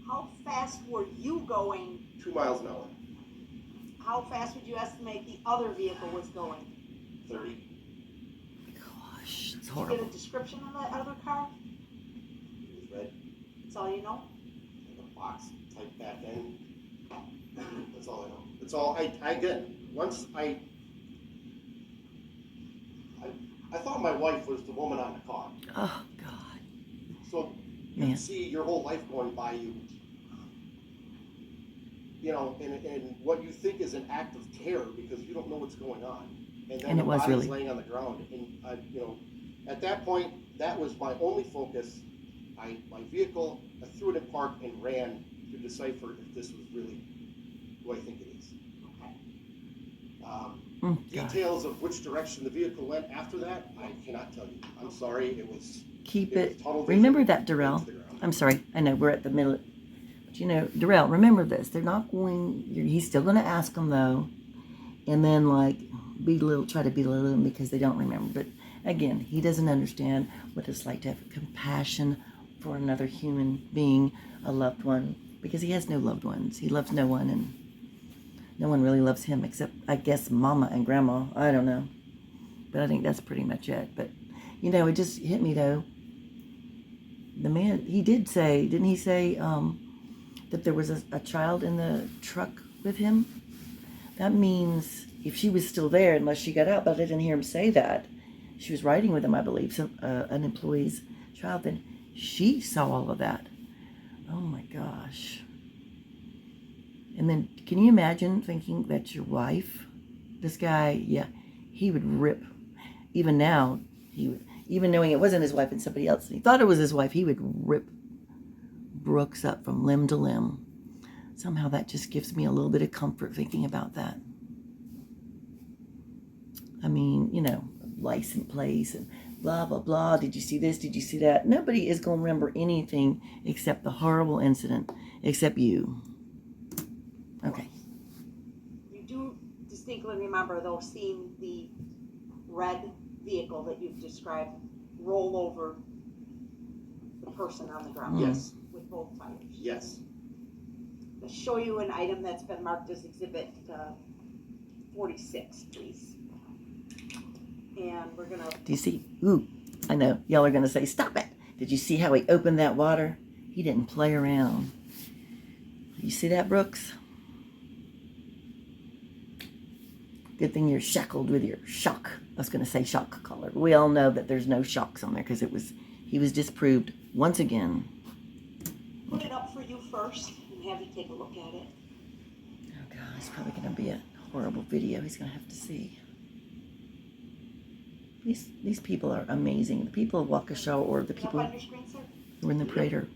How fast were you going? 2 miles an hour, How fast would you estimate the other vehicle was going? 30. Gosh, it's Did you horrible. get a description of that other car? It was red, That's all you know? like a box type back end. That's all I know. That's all I get. Once I thought my wife was the woman on the car. Oh God. So you Man. see your whole life going by you, and what you think is an act of terror because you don't know what's going on, and then And the it was body's really. laying on the ground, and at that point, that was my only focus. My vehicle, I threw it in park and ran to decipher if this was really who I think it is. Okay. God. Details of which direction the vehicle went after that, I cannot tell you. I'm sorry, it was. Keep it it. was tunnel vision Remember that, right Darrell. to the ground. I'm sorry. I know we're at the middle. But Darrell, remember this. They're not going. He's still going to ask them though, and then try to belittle them because they don't remember. But again, he doesn't understand what it's like to have compassion for another human being, a loved one, because he has no loved ones. He loves no one, and no one really loves him except, I guess, Mama and Grandma. I don't know. But I think that's pretty much it. But, it just hit me, though. The man, he did say, didn't he say that there was a child in the truck with him? That means if she was still there, unless she got out, but I didn't hear him say that. She was riding with him, I believe, an employee's child. Then she saw all of that. Oh, my gosh. And then, can you imagine thinking that's your wife? This guy, yeah, he would rip. Even now, even knowing it wasn't his wife and somebody else, and he thought it was his wife, he would rip Brooks up from limb to limb. Somehow that just gives me a little bit of comfort thinking about that. I mean, license plates and blah, blah, blah. Did you see this? Did you see that? Nobody is going to remember anything except the horrible incident, except you. Okay. You do distinctly remember, though, seeing the red vehicle that you've described roll over the person on the ground. Yes. With both tires. Yes. I'll show you an item that's been marked as Exhibit 46, please. And we're gonna. Do you see? Ooh, I know. Y'all are going to say, stop it. Did you see how he opened that water? He didn't play around. You see that, Brooks? Good thing you're shackled with your shock. I was going to say shock collar. We all know that there's no shocks on there because he was disproved once again. Put it up for you first and have you take a look at it. Oh, God, it's probably going to be a horrible video he's gonna have to see. These people are amazing. The people of Waukesha, or the Up people on your screen, sir? who are in the parade, are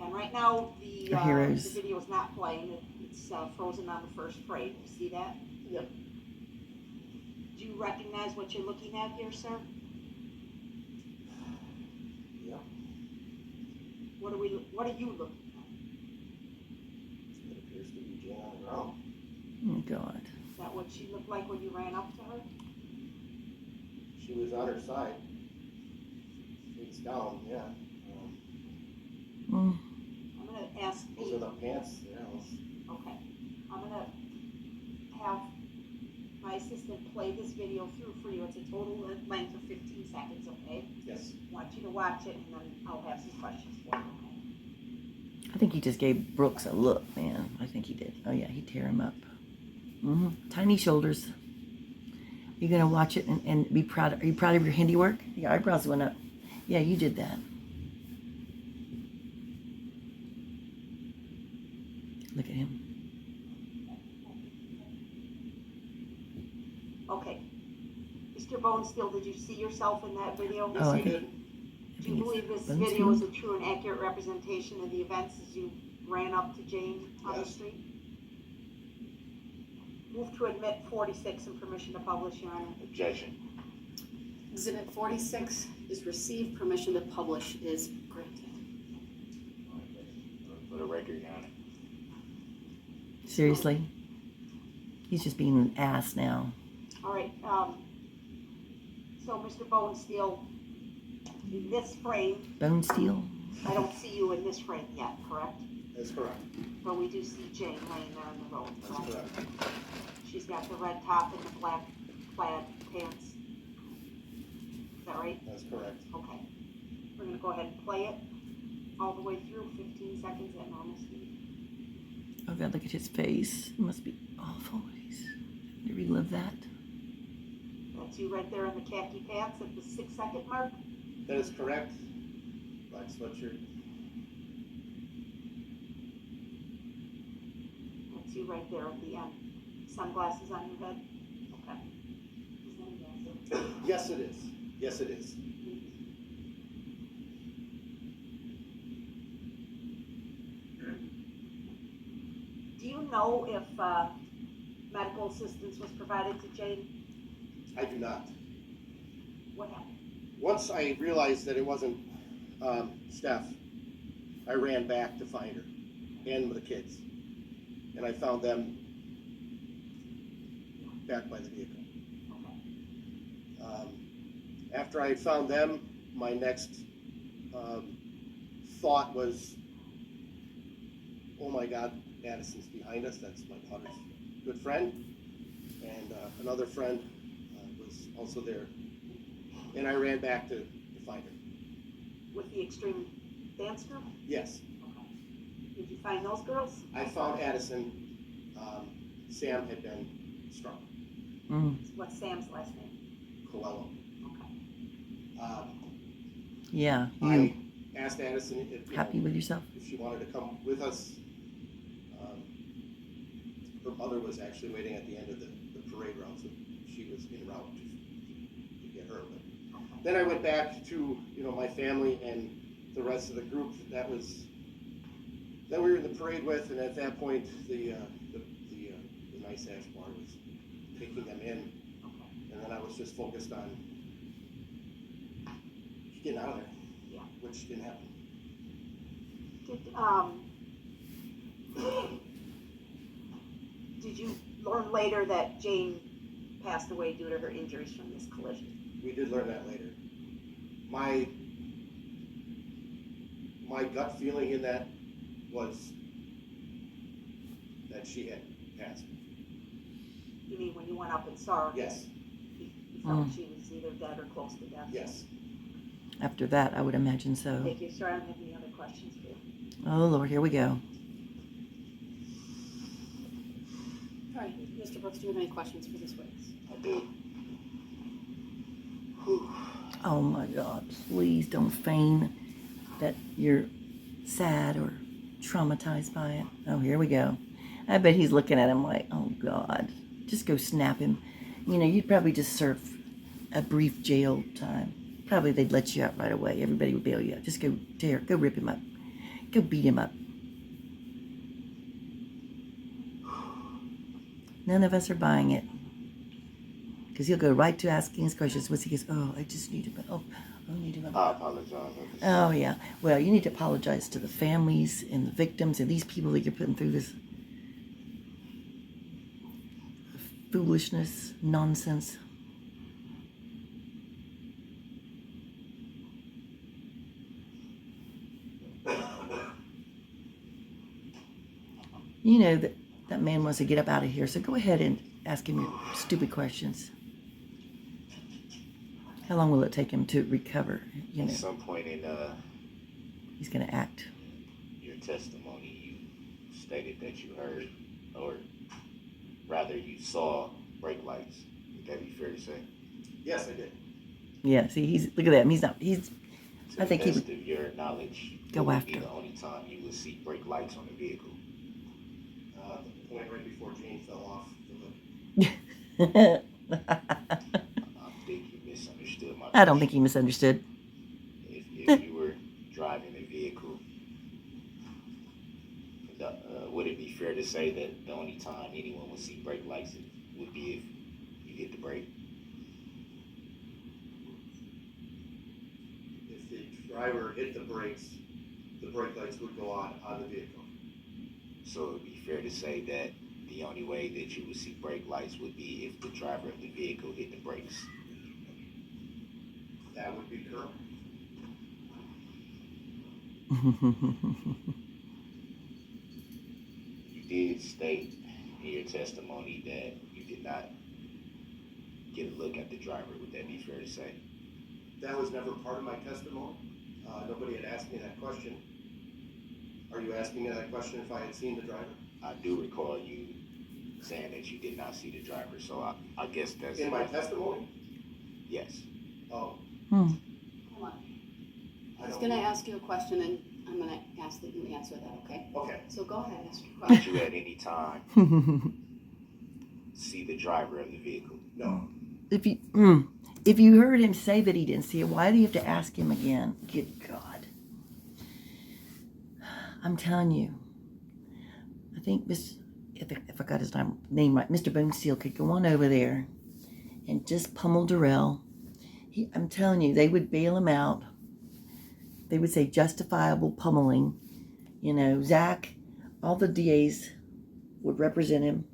And right now, the heroes. video is not playing. It's frozen on the first frame. You see that? Yep. Do you recognize what you're looking at here, sir? Yeah. What are you looking at? It appears to be Jane on the ground. Oh God. Is that what she looked like when you ran up to her? She was on her side. Face down, yeah. Mm. I'm gonna ask Those are the pants, yeah. Okay. I'm gonna have my assistant play this video through for you. It's a total length of 15 seconds, okay? Yes. I want you to watch it, and then I'll have some questions for you, okay? I think he just gave Brooks a look, man. I think he did. Oh yeah, he'd tear him up. Tiny shoulders. You're gonna watch it and be proud. Are you proud of your handiwork? Your eyebrows went up. Yeah, you did that. Look at him. Okay. Mr. Bonesteel, did you see yourself in that video? Oh, I I think. did. Do you believe this Bonesteel? video is a true and accurate representation of the events as you ran up to Jane on the Yes. street? Move to admit 46 and permission to publish, Your Honor. Objection. Exhibit 46 is received, permission to publish is granted. For the record, Your Honor. Seriously? He's just being an ass now. All right, so Mr. Bonesteel, in this frame, Bonesteel? I don't see you in this frame yet, correct? That's correct. But we do see Jane laying there on the road, That's correct? correct. She's got the red top and the black plaid pants. Is that right? That's correct. Okay. We're gonna go ahead and play it all the way through, 15 seconds at normal speed. Oh God, look at his face. It must be awful. He's to relive that. That's you right there in the khaki pants at the 6-second mark. That is correct. Black sweatshirt. That's you right there at the end. Sunglasses on your head. Okay. Is that a yes? Yes, it is. Yes, it is. Do you know if medical assistance was provided to Jane? I do not. What happened? Once I realized that it wasn't Steph, I ran back to find her and the kids. And I found them back by the vehicle. After I found them, my next thought was, oh my God, Addison's behind us. That's my daughter's good friend. And another friend was also there. And I ran back to find her. With the extreme dance group? Yes, Did you find those girls? I found Addison. Sam had been struck. What's Sam's last name? Coelho. Okay. Yeah, you I asked Addison if, happy with yourself? if she wanted to come with us. Her mother was actually waiting at the end of the parade route, so she was en route to get her. But then I went back to my family and the rest of the group that we were in the parade with, and at that point the nice ash bar was taking them in, and then I was just focused on getting out of there, Yeah. which didn't happen. Did you learn later that Jane passed away due to her injuries from this collision? We did learn that later. My gut feeling in that was that she had passed. You mean when you went up and saw her? Yes, You felt she was either dead or close to death? yes. After that, I would imagine so. Thank you, sir. I don't have any other questions for you. Oh Lord, here we go. All right, Mr. Brooks, do you have any questions for this witness? I do. Oh my God, please don't feign that you're sad or traumatized by it. Oh, here we go. I bet he's looking at him like, oh God, Just go snap him. You know, you'd probably just serve a brief jail time. Probably they'd let you out right away. Everybody would bail you out. Just go rip him up. Go beat him up. None of us are buying it. Because he'll go right to asking his questions. Once he goes, oh, I just need him. Oh, I need him. I apologize. Oh, yeah. Well, you need to apologize to the families and the victims and these people that you're putting through this foolishness, nonsense. You know that man wants to get up out of here, so go ahead and ask him your stupid questions. How long will it take him to recover? You know, At some point in he's going to act. your testimony, you stated that you heard, or rather you saw brake lights. Would that be fair to say? Yes, I did. Yeah, see, look at that. He's To I think the he best of your knowledge, go what would after. be the only time you would see brake lights on a vehicle? The point right before Jane fell off the hood. I think you misunderstood my I don't think he question. misunderstood. If you were driving a vehicle, would it be fair to say that the only time anyone would see brake lights would be if you hit the brake? If the driver hit the brakes, the brake lights would go on the vehicle. So it would be fair to say that the only way that you would see brake lights would be if the driver of the vehicle hit the brakes. That would be correct. You did state in your testimony that you did not get a look at the driver. Would that be fair to say? That was never part of my testimony. Nobody had asked me that question. Are you asking me that question if I had seen the driver? I do recall you saying that you did not see the driver, so I guess that's... In my testimony? Yes. Oh. Hold on. I I was don't- gonna ask you a question, and I'm gonna ask that you answer that, okay? Okay. So go ahead, ask your Did question. you at any time see the driver of the vehicle? No. If you heard him say that he didn't see it, why do you have to ask him again? Good God. I'm telling you, I think if I got his name right, Mr. Bonesteel could go on over there and just pummel Darrell. I'm telling you, they would bail him out. They would say justifiable pummeling. You know, Zach, all the DAs would represent him.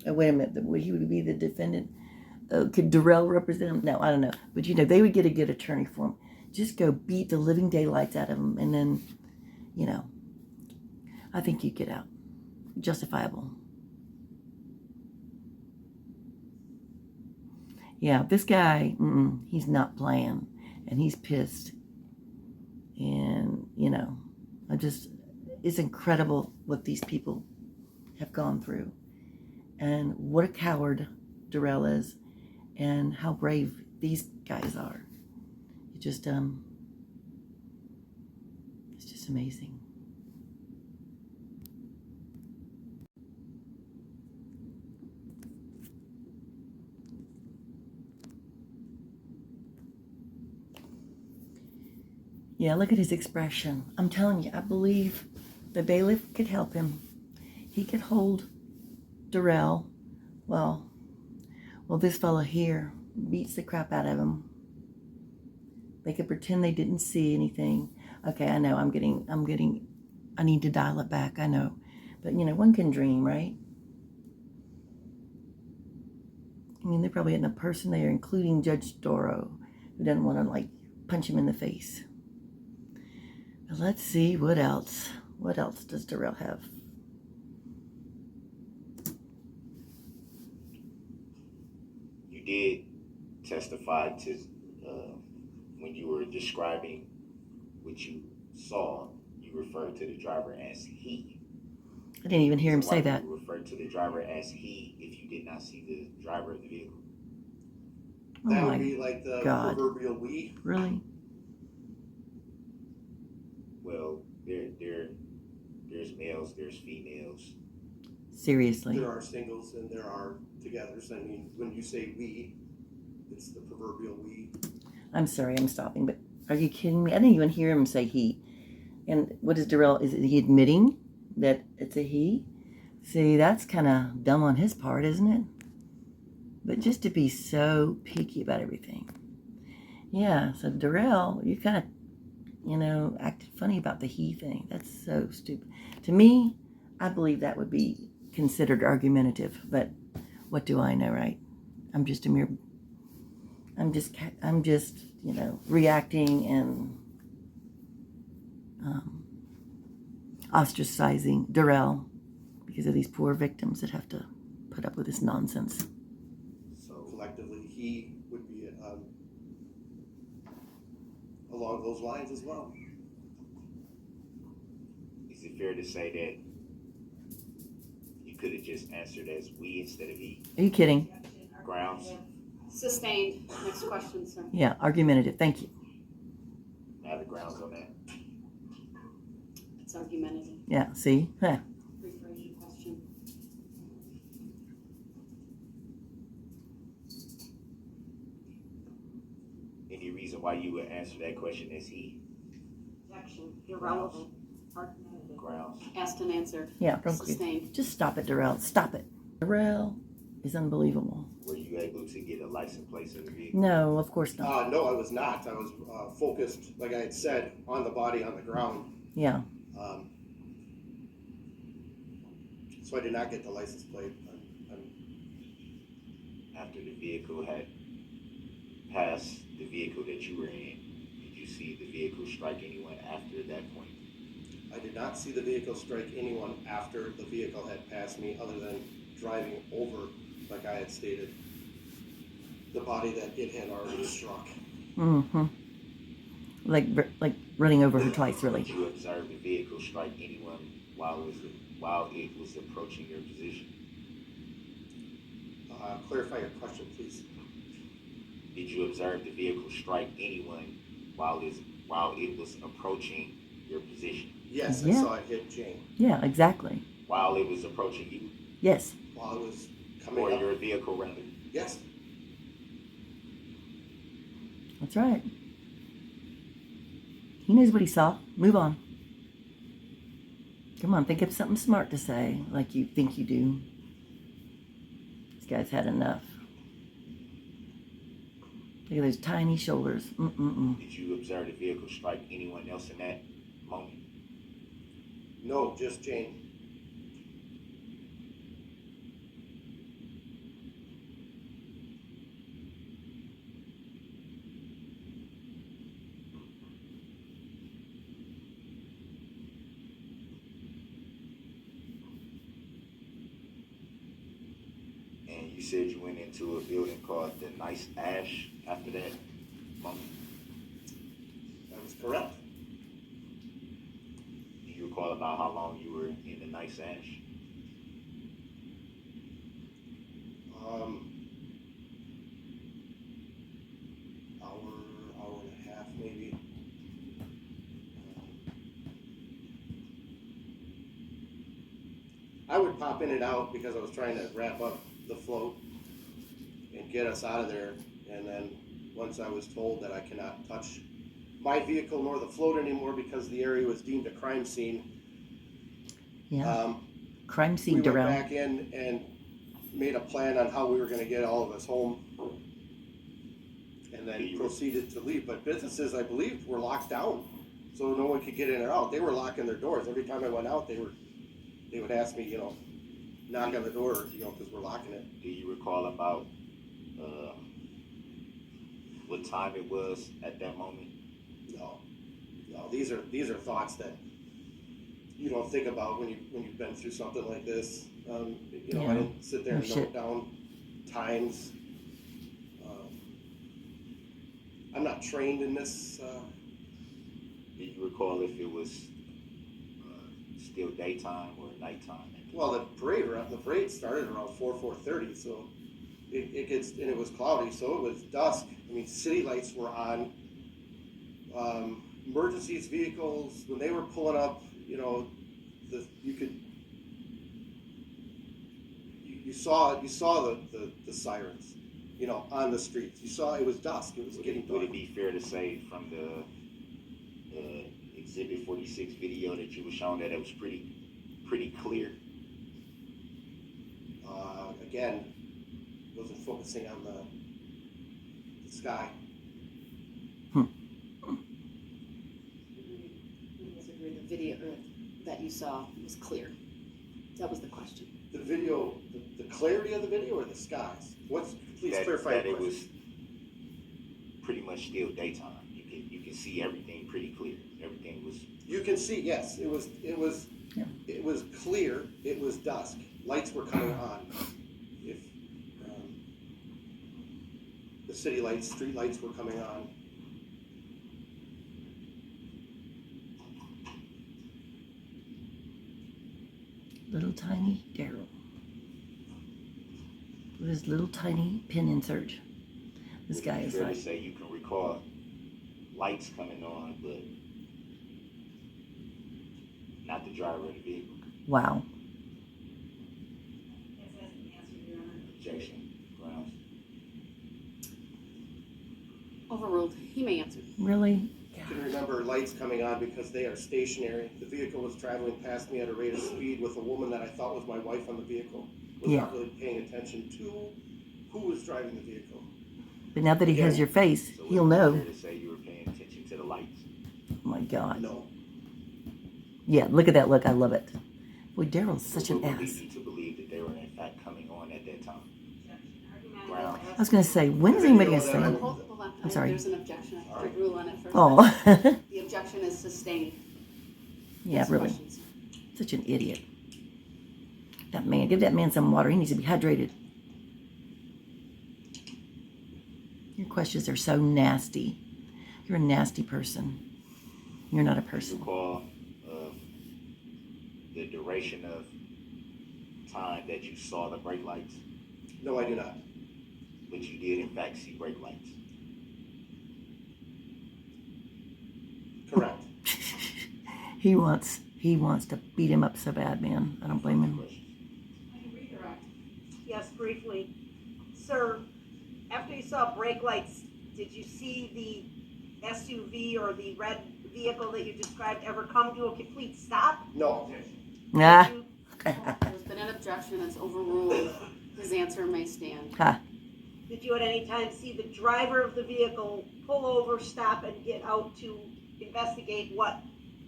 Oh, wait a minute, he would be the defendant. Could Darrell represent him? No, I don't know. But, you know, they would get a good attorney for him. Just go beat the living daylights out of him, and then, you know, I think you get out. Justifiable. Yeah, this guy, he's not playing, and he's pissed. And, you know, it's incredible what these people have gone through. And what a coward Darrell is, and how brave these guys are. It's just amazing. Yeah, look at his expression. I'm telling you, I believe the bailiff could help him. He could hold Darrell. Well, this fellow here beats the crap out of him. They could pretend they didn't see anything. Okay, I know, I need to dial it back, I know. But, you know, one can dream, right? I mean, they're probably hitting a person there, including Judge Darrell, who doesn't want to, like, punch him in the face. But let's see, what else? What else does Darrell have? You did testify to, when you were describing what you saw, you referred to the driver as he. I didn't even hear him So say why that. did you refer to the driver as he if you did not see the driver of the vehicle? Oh That my would be like the God. proverbial we. Really? Well, there's males, there's females. Seriously. There are singles and there are get-togethers. I mean, when you say we, it's the proverbial we. I'm sorry, I'm stopping, but are you kidding me? I didn't even hear him say he. And what is Darrell? Is he admitting that it's a he? See, that's kind of dumb on his part, isn't it? But just to be so picky about everything. Yeah, so Darrell, you kind of, acted funny about the he thing. That's so stupid. To me, I believe that would be considered argumentative, but what do I know, right? I'm just reacting and ostracizing Darrell because of these poor victims that have to put up with this nonsense. So collectively, he would be along those lines as well. Is it fair to say that you could have just answered as we instead of he? Are you kidding? Grounds? Sustained. Next question, sir. Yeah, argumentative. Thank you. Now the grounds on that. It's argumentative. Yeah, see? Huh. Rephrase your question. Any reason why you would answer that question as he? Objection, irrelevant, argumentative. Grounds. Asked and answered. Yeah, don't Sustained. just stop it, Darrell. Stop it. Darrell is unbelievable. Were you able to get a license plate in the vehicle? No, of course not. No, I was not. I was focused, like I had said, on the body on the ground. Yeah. So I did not get the license plate. After the vehicle had passed the vehicle that you were in, did you see the vehicle strike anyone after that point? I did not see the vehicle strike anyone after the vehicle had passed me, other than driving over, like I had stated, the body that it had already struck. Mm-hmm. Like running over her twice, really. Did you observe the vehicle strike anyone while it was approaching your position? Clarify your question, please. Did you observe the vehicle strike anyone while it was approaching your position? Yes, Yeah. I saw it hit Jane. Yeah, exactly. While it was approaching you? Yes. While it was coming Or up. your vehicle, rather? Yes. That's right. He knows what he saw. Move on. Come on, think of something smart to say, like you think you do. This guy's had enough. Look at those tiny shoulders. Did you observe the vehicle strike anyone else in that moment? No, just Jane. And you said you went into a building called the Nice Ash after that moment? That was correct. Do you recall about how long you were in the Nice Ash? Hour and a half maybe. I would pop in and out because I was trying to wrap up the float and get us out of there. And then once I was told that I cannot touch my vehicle nor the float anymore because the area was deemed a crime scene, Yeah. Crime scene, we went Darrell. back in and made a plan on how we were going to get all of us home, and then proceeded to leave. But businesses, I believe, were locked down, so no one could get in or out. They were locking their doors. Every time I went out, they would ask me, knock on the door, because we're locking it. Do you recall about what time it was at that moment? No. These are thoughts that you don't think about when you've been through something like this. I didn't sit there and note down times. I'm not trained in this. Do you recall if it was still daytime or nighttime? Well, the parade started around 4:30, so it gets, and it was cloudy, so it was dusk. I mean, city lights were on. Emergencies vehicles, when they were you You saw the sirens, you know, on the streets. You saw it was dusk. It was getting Would dark. it be fair to say from the Exhibit 46 video that you were shown that it was pretty clear? Again, wasn't focusing on the sky. The video that you saw was clear. That was the question. The video, the clarity of the video, or the skies? Please clarify that your it question. was pretty much still daytime. You can see everything pretty clear. Everything was. You can see, yes, it was clear. It was dusk. Lights were coming on. If the city lights, street lights were coming on. Little tiny Darrell with his little tiny pin insert. This guy is fair like, to say you can recall lights coming on, but not the driver of the vehicle. wow. Objection. Grounds. Overruled. He may answer. Really? I can remember lights coming on because they are stationary. The vehicle was traveling past me at a rate of speed with a woman that I thought was my wife on the vehicle. Was not really paying attention to who was driving the vehicle. But now that he has your face, So he'll would it be know. fair to say you were paying attention to the lights? Oh my God. No. Yeah, look at that look. I love it. Boy, Darrell's such an What would ass. lead you to believe that they were in fact coming on at that time? Grounds. I was going to say, when is anybody going to say? Hold on. I'm sorry. There's an objection. I have to rule on it first. Oh, The objection is sustained. yeah, Next really. question, sir. Such an idiot. That man, give that man some water. He needs to be hydrated. Your questions are so nasty. You're a nasty person. You're not a Do you person. recall the duration of time that you saw the brake lights? No, I do not. But you did in fact see brake lights. Correct. He wants to beat him up so bad, man. I don't blame him. Redirect. Yes, briefly. Sir, after you saw brake lights, did you see the SUV or the red vehicle that you described ever come to a complete stop? No. Ah. There's been an objection. It's overruled. His answer may stand. Ha. Did you at any time see the driver of the vehicle pull over, stop, and get out to investigate what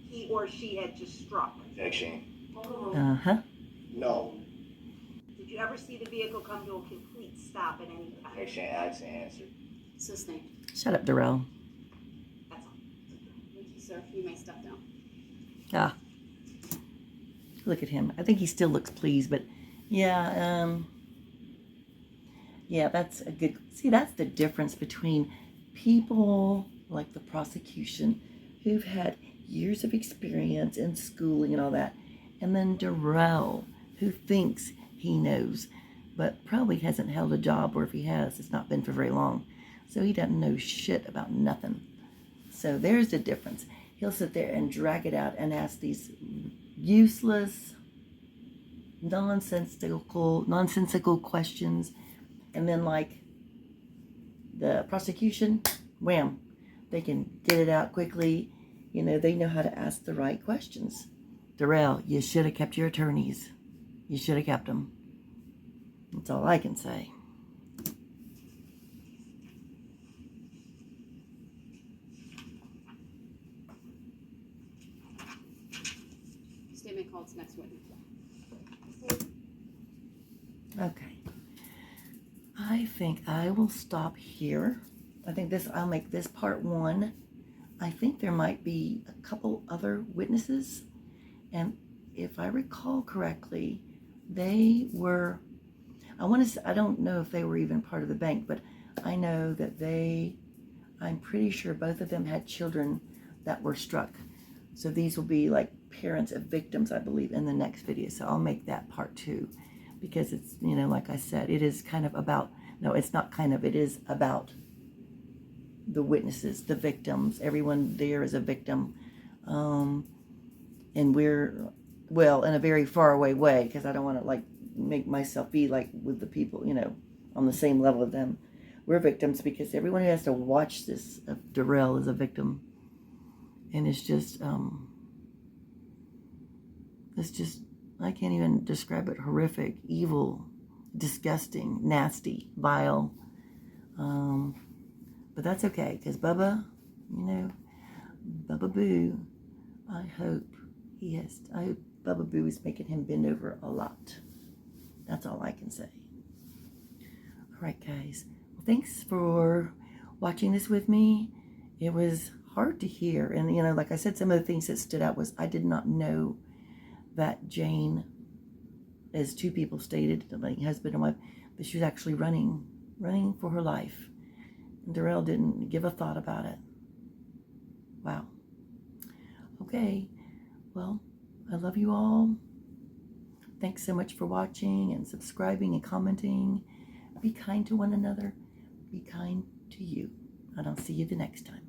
he or she had just struck? Objection. Overruled. Uh-huh. No. Did you ever see the vehicle come to a complete stop at any time? Objection. Asked and answered. Sustained. Shut up, Darrell. That's all. Thank you, sir. You may step down. Ah. Look at him. I think he still looks pleased, but yeah, yeah, that's a good, see, that's the difference between people like the prosecution who've had years of experience in schooling and all that, and then Darrell, who thinks he knows, but probably hasn't held a job, or if he has, it's not been for very long. So he doesn't know shit about nothing. So there's the difference. He'll sit there and drag it out and ask these useless, nonsensical questions, and then like the prosecution, wham, they can get it out quickly. You know, they know how to ask the right questions. Darrell, you should have kept your attorneys. You should have kept them. That's all I can say. Statement called to next witness. Okay. I think I will stop here. I think I'll make this part one. I think there might be a couple other witnesses. And if I recall correctly, they were, I don't know if they were even part of the bank, but I know that I'm pretty sure both of them had children that were struck. So these will be like parents of victims, I believe, in the next video. So I'll make that part two, because it's, you know, like I said, it is kind of about, no, it's not kind of, it is about the witnesses, the victims. Everyone there is a victim. And we're, well, in a very far away way, because I don't want to like make myself be like with the people, on the same level of them. We're victims because everyone who has to watch this of Darrell is a victim. And it's just, I can't even describe it. Horrific, evil, disgusting, nasty, vile. But that's okay, because Bubba, Bubba Boo, I hope Bubba Boo is making him bend over a lot. That's all I can say. All right, guys. Well, thanks for watching this with me. It was hard to hear. And, like I said, some of the things that stood out was I did not know that Jane, as two people stated, like husband and wife, but she was actually running for her life. And Darrell didn't give a thought about it. Wow. Okay. Well, I love you all. Thanks so much for watching and subscribing and commenting. Be kind to one another. Be kind to you. And I'll see you the next time.